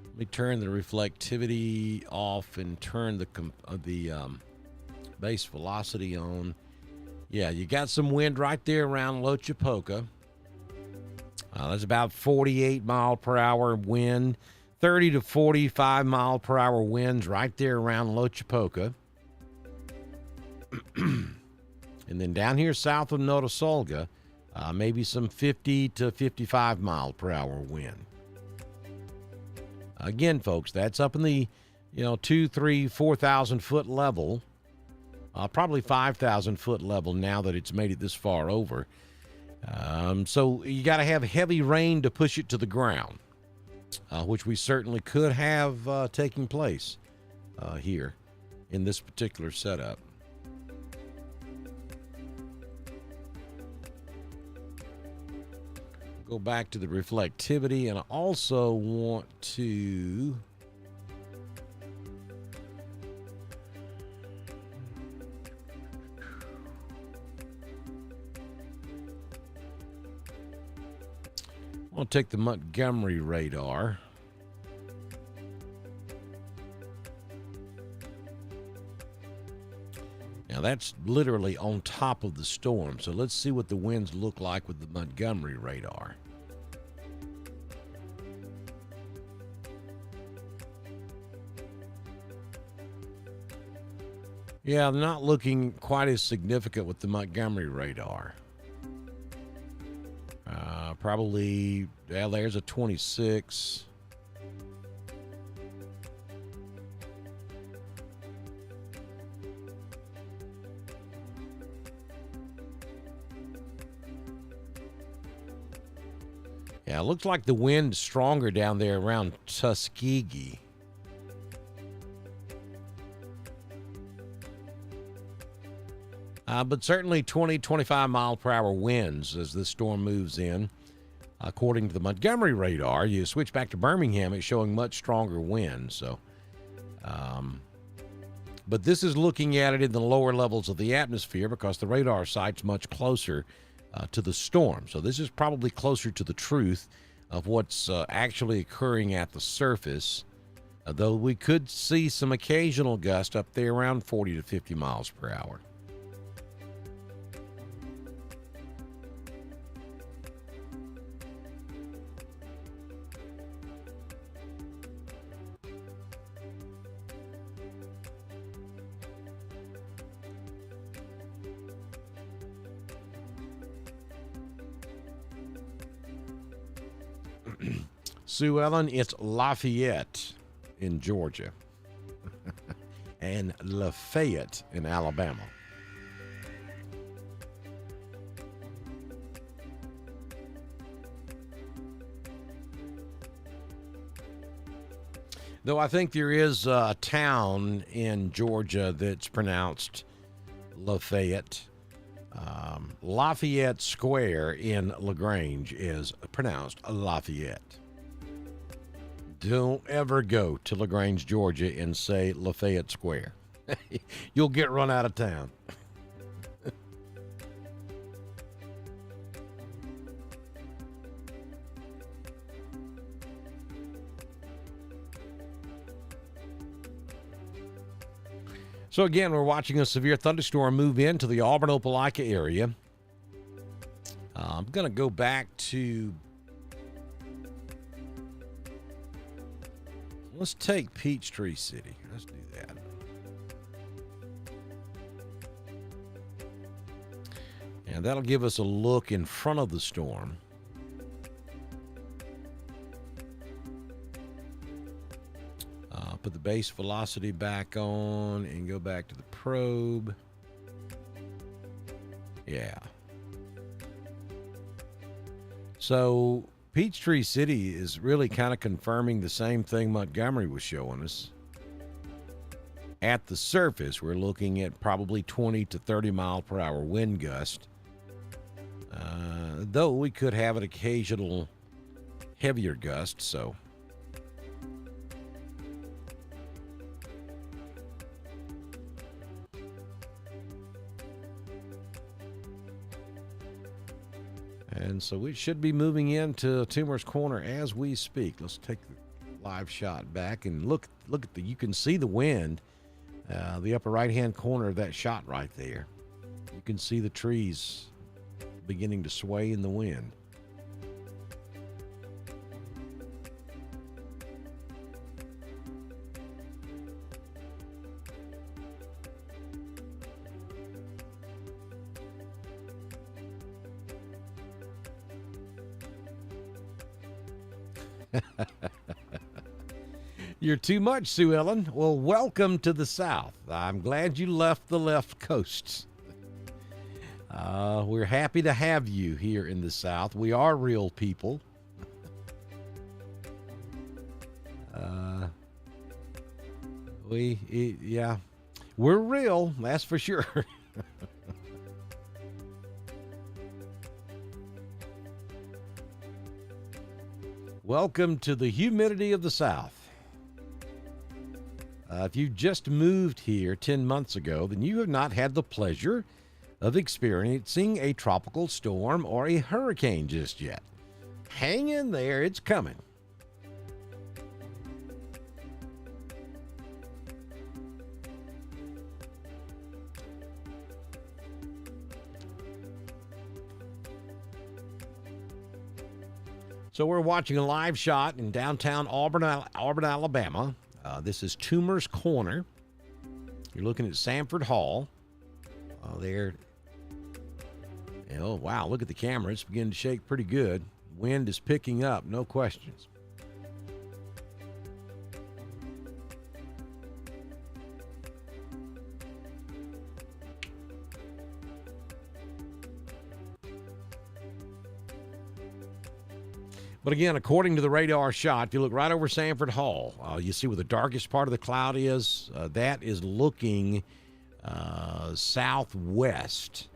Let me turn the reflectivity off and turn the base velocity on. Yeah, you got some wind right there around Lochapoka. That's about 48 mile per hour wind, 30 to 45 mile per hour winds right there around Lochapoka. And then down here south of Notasulga, maybe some 50 to 55 mile per hour wind. Again, folks, that's up in the 2,000, 3,000, 4,000 foot level, probably 5,000 foot level now that it's made it this far over. So you got to have heavy rain to push it to the ground, which we certainly could have taking place here in this particular setup. Go back to the reflectivity, and I also want to take the Montgomery radar. Now that's literally on top of the storm, so let's see what the winds look like with the Montgomery radar. Yeah, not looking quite as significant with the Montgomery radar. Probably, there's a 26. Yeah, it looks like the wind's stronger down there around Tuskegee. But certainly 20, 25 mile per hour winds as this storm moves in. According to the Montgomery radar, you switch back to Birmingham, it's showing much stronger winds. So, but this is looking at it in the lower levels of the atmosphere because the radar site's much closer to the storm. So this is probably closer to the truth of what's actually occurring at the surface, though we could see some occasional gust up there around 40 to 50 miles per hour. Sue Ellen, it's Lafayette in Georgia and Lafayette in Alabama. Though I think there is a town in Georgia that's pronounced Lafayette. Lafayette Square in LaGrange is pronounced Lafayette. Don't ever go to LaGrange, Georgia and say Lafayette Square. You'll get run out of town. So again, we're watching a severe thunderstorm move into the Auburn-Opelika area. I'm going to go back to... Let's take Peachtree City. Let's do that. And that'll give us a look in front of the storm. Put the base velocity back on and go back to the probe. Yeah. So Peachtree City is really kind of confirming the same thing Montgomery was showing us. At the surface, we're looking at probably 20 to 30 mile per hour wind gust. Though we could have an occasional heavier gust, so... And so we should be moving into Toomer's Corner as we speak. Let's take the live shot back and look at the, you can see the wind, the upper right-hand corner of that shot right there. You can see the trees beginning to sway in the wind. You're too much, Sue Ellen. Well, welcome to the South. I'm glad you left the left coast. We're happy to have you here in the South. We are real people. Yeah, we're real, that's for sure. Welcome to the humidity of the South. If you just moved here 10 months ago, then you have not had the pleasure of experiencing a tropical storm or a hurricane just yet. Hang in there, it's coming. So we're watching a live shot in downtown Auburn, Alabama. This is Toomer's Corner. You're looking at Sanford Hall. There. Oh, wow, look at the camera. It's beginning to shake pretty good. Wind is picking up, no questions. But again, according to the radar shot, if you look right over Sanford Hall, you see where the darkest part of the cloud is. That is looking southwest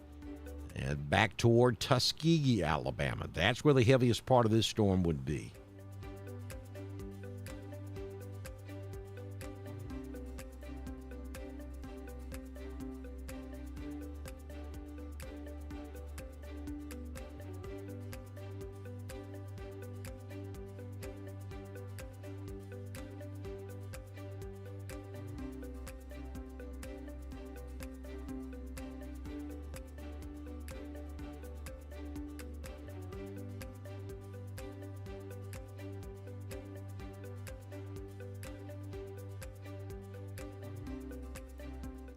and back toward Tuskegee, Alabama. That's where the heaviest part of this storm would be.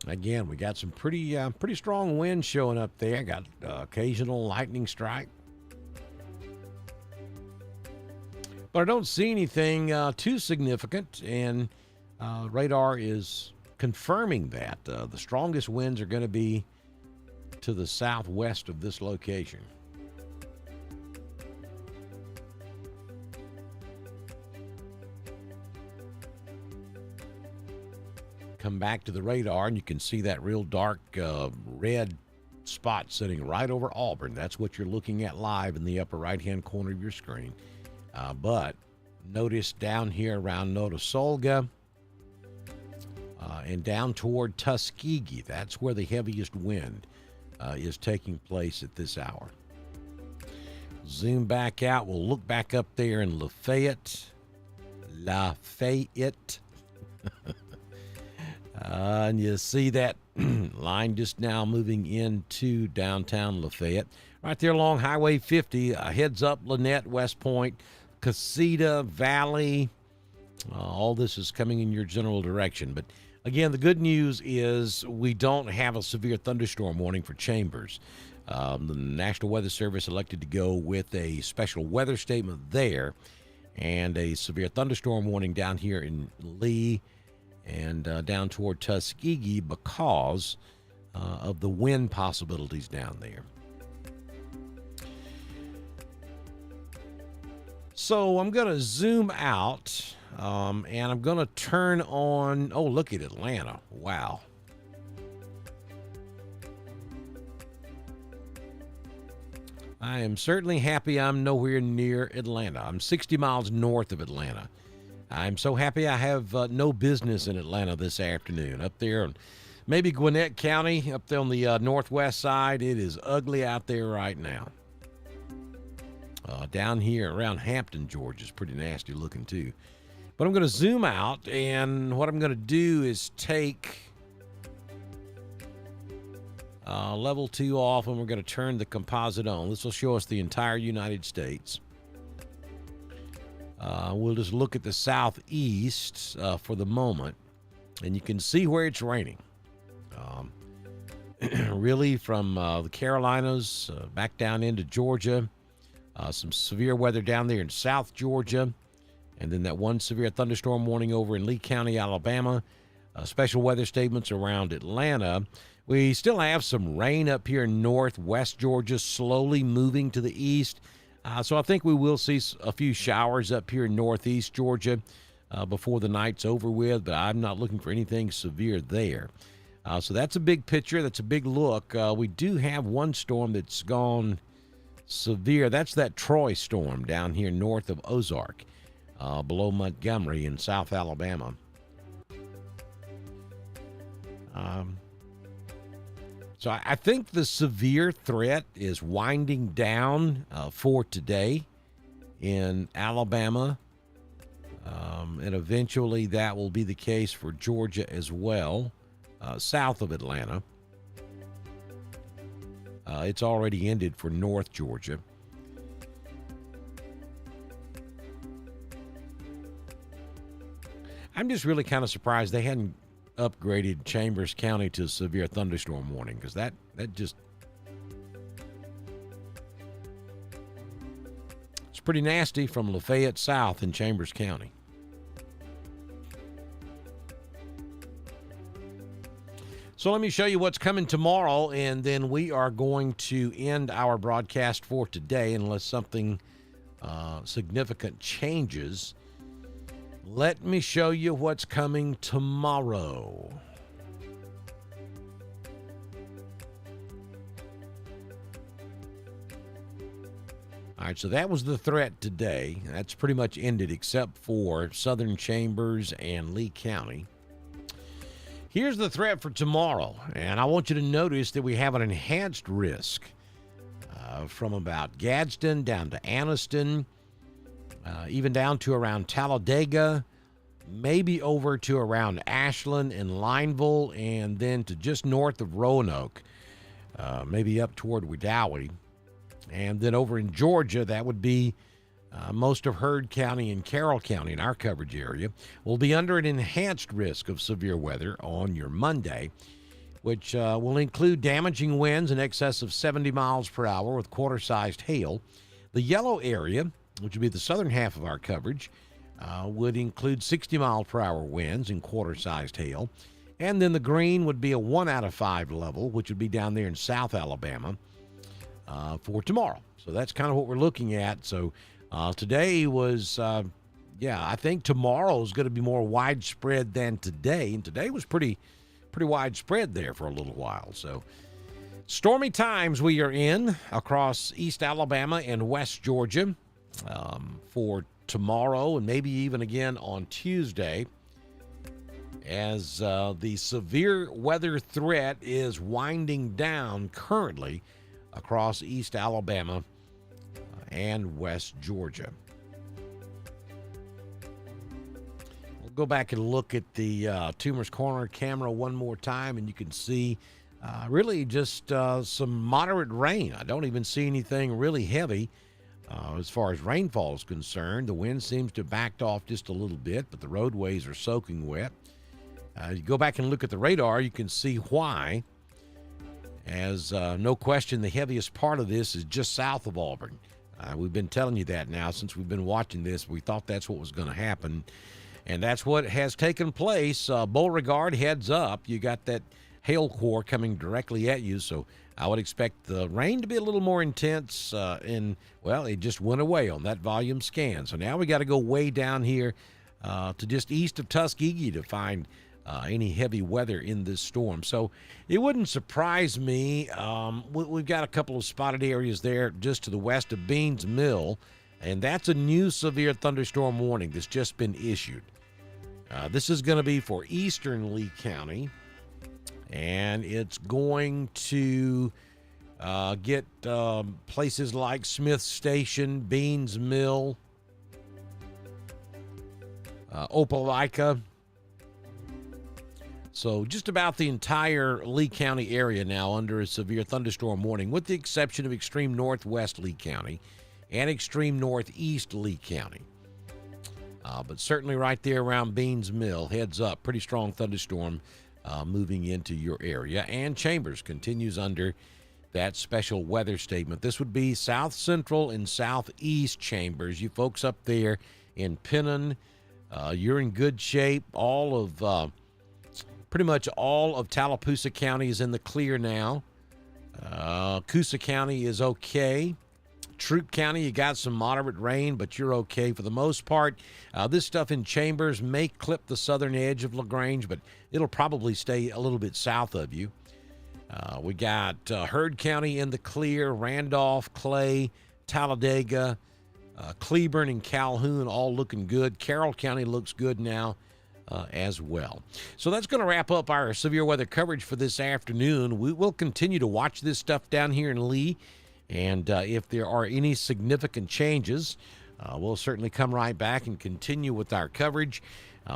Again, we got some pretty strong wind showing up there. Got occasional lightning strike. But I don't see anything too significant, and radar is confirming that. The strongest winds are going to be to the southwest of this location. Come back to the radar, and you can see that real dark red spot sitting right over Auburn. That's what you're looking at live in the upper right-hand corner of your screen. But notice down here around Notasulga and down toward Tuskegee, that's where the heaviest wind is taking place at this hour. Zoom back out. We'll look back up there in Lafayette. And you see that line just now moving into downtown Lafayette. Right there along Highway 50, heads up Lynette, West Point, Casita, Valley. All this is coming in your general direction. But again, the good news is we don't have a severe thunderstorm warning for Chambers. The National Weather Service elected to go with a special weather statement there and a severe thunderstorm warning down here in Lee and down toward Tuskegee because of the wind possibilities down there. So I'm going to zoom out, and I'm going to turn on, oh, look at Atlanta. Wow. I am certainly happy I'm nowhere near Atlanta. I'm 60 miles north of Atlanta. I'm so happy I have no business in Atlanta this afternoon. Up there in maybe Gwinnett County, up there on the northwest side, it is ugly out there right now. Down here around Hampton, Georgia is pretty nasty looking too. But I'm going to zoom out, and what I'm going to do is take level 2 off, and we're going to turn the composite on. This will show us the entire United States. We'll just look at the southeast for the moment, and you can see where it's raining. Really from the Carolinas back down into Georgia, some severe weather down there in South Georgia, and then that one severe thunderstorm warning over in Lee County, Alabama. Special weather statements around Atlanta. We still have some rain up here in northwest Georgia, slowly moving to the east. So I think we will see a few showers up here in northeast Georgia before the night's over with, but I'm not looking for anything severe there. So that's a big picture. That's a big look. We do have one storm that's gone severe. That's that Troy storm down here north of Ozark, below Montgomery in South Alabama. So I think the severe threat is winding down for today in Alabama, and eventually that will be the case for Georgia as well, south of Atlanta. It's already ended for North Georgia. I'm just really kind of surprised they hadn't upgraded Chambers County to severe thunderstorm warning, because that just, it's pretty nasty from Lafayette south in Chambers County. So let me show you what's coming tomorrow, and then we are going to end our broadcast for today unless something significant changes. Let me show you what's coming tomorrow. All right, so that was the threat today. That's pretty much ended except for Southern Chambers and Lee County. Here's the threat for tomorrow, and I want you to notice that we have an enhanced risk from about Gadsden down to Anniston, even down to around Talladega, maybe over to around Ashland and Lineville, and then to just north of Roanoke, maybe up toward Wedowee. And then over in Georgia, that would be most of Heard County and Carroll County in our coverage area will be under an enhanced risk of severe weather on your Monday, which will include damaging winds in excess of 70 miles per hour with quarter-sized hail. The yellow area which would be the southern half of our coverage, would include 60-mile-per-hour winds and quarter-sized hail. And then the green would be a 1 out of 5 level, which would be down there in South Alabama for tomorrow. So that's kind of what we're looking at. So today was, I think tomorrow is going to be more widespread than today. And today was pretty widespread there for a little while. So stormy times we are in across East Alabama and West Georgia for tomorrow and maybe even again on Tuesday, as the severe weather threat is winding down currently across East Alabama and West Georgia. We'll go back and look at the Toomer's Corner camera one more time, and you can see really just some moderate rain. I don't even see anything really heavy as far as rainfall is concerned. The wind seems to have backed off just a little bit, but the roadways are soaking wet. You go back and look at the radar, you can see why, as no question the heaviest part of this is just south of Auburn. We've been telling you that now since we've been watching this. We thought that's what was going to happen, and that's what has taken place. Beauregard heads up. You got that hail core coming directly at you, so I would expect the rain to be a little more intense, it just went away on that volume scan. So now we got to go way down here to just east of Tuskegee to find any heavy weather in this storm. So it wouldn't surprise me. We've got a couple of spotted areas there just to the west of Beans Mill, and that's a new severe thunderstorm warning that's just been issued. This is going to be for eastern Lee County, and it's going to get places like Smith Station, Beans Mill, Opelika. So just about the entire Lee County area now under a severe thunderstorm warning, with the exception of extreme northwest Lee County and extreme northeast Lee County. But certainly right there around Beans Mill, heads up, pretty strong thunderstorm moving into your area. And Chambers continues under that special weather statement. This would be south central and southeast Chambers. You folks up there in Pennon, you're in good shape. Pretty much all of Tallapoosa County is in the clear now. Coosa County is okay. Troup County, you got some moderate rain, but you're okay for the most part. This stuff in Chambers may clip the southern edge of LaGrange, but it'll probably stay a little bit south of you. We got Heard County in the clear, Randolph, Clay, Talladega, Cleburne, and Calhoun all looking good. Carroll County looks good now as well. So that's going to wrap up our severe weather coverage for this afternoon. We will continue to watch this stuff down here in Lee, and if there are any significant changes, we'll certainly come right back and continue with our coverage.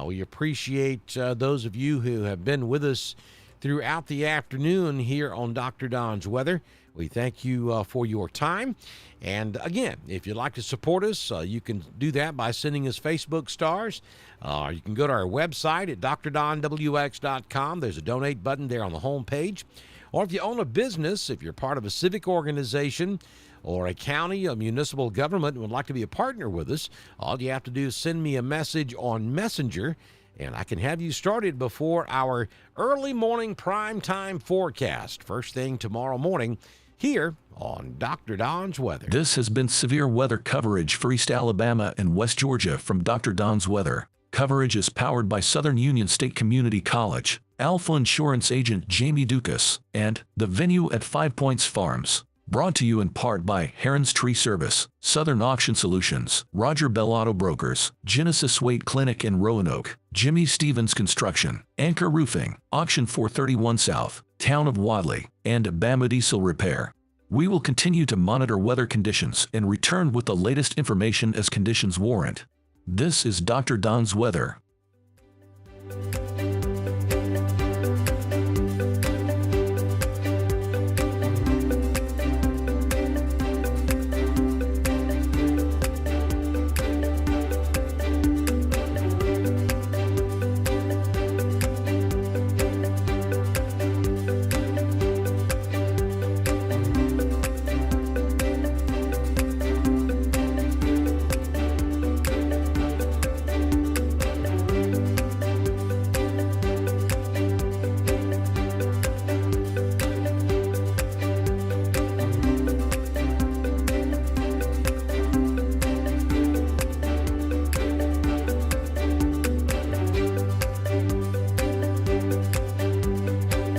We appreciate those of you who have been with us throughout the afternoon here on Dr. Don's Weather. We thank you for your time. And again, if you'd like to support us, you can do that by sending us Facebook stars. You can go to our website at drdonwx.com. There's a donate button there on the home page. Or if you own a business, if you're part of a civic organization or a county, a municipal government, and would like to be a partner with us, all you have to do is send me a message on Messenger, and I can have you started before our early morning prime time forecast, first thing tomorrow morning, here on Dr. Don's Weather. This has been severe weather coverage for East Alabama and West Georgia from Dr. Don's Weather. Coverage is powered by Southern Union State Community College, Alpha Insurance Agent Jamie Dukas, and The Venue at 5 Points Farms. Brought to you in part by Heron's Tree Service, Southern Auction Solutions, Roger Bell Auto Brokers, Genesis Wade Clinic in Roanoke, Jimmy Stevens Construction, Anchor Roofing, Auction 431 South, Town of Wadley, and Bama Diesel Repair. We will continue to monitor weather conditions and return with the latest information as conditions warrant. This is Dr. Don's Weather.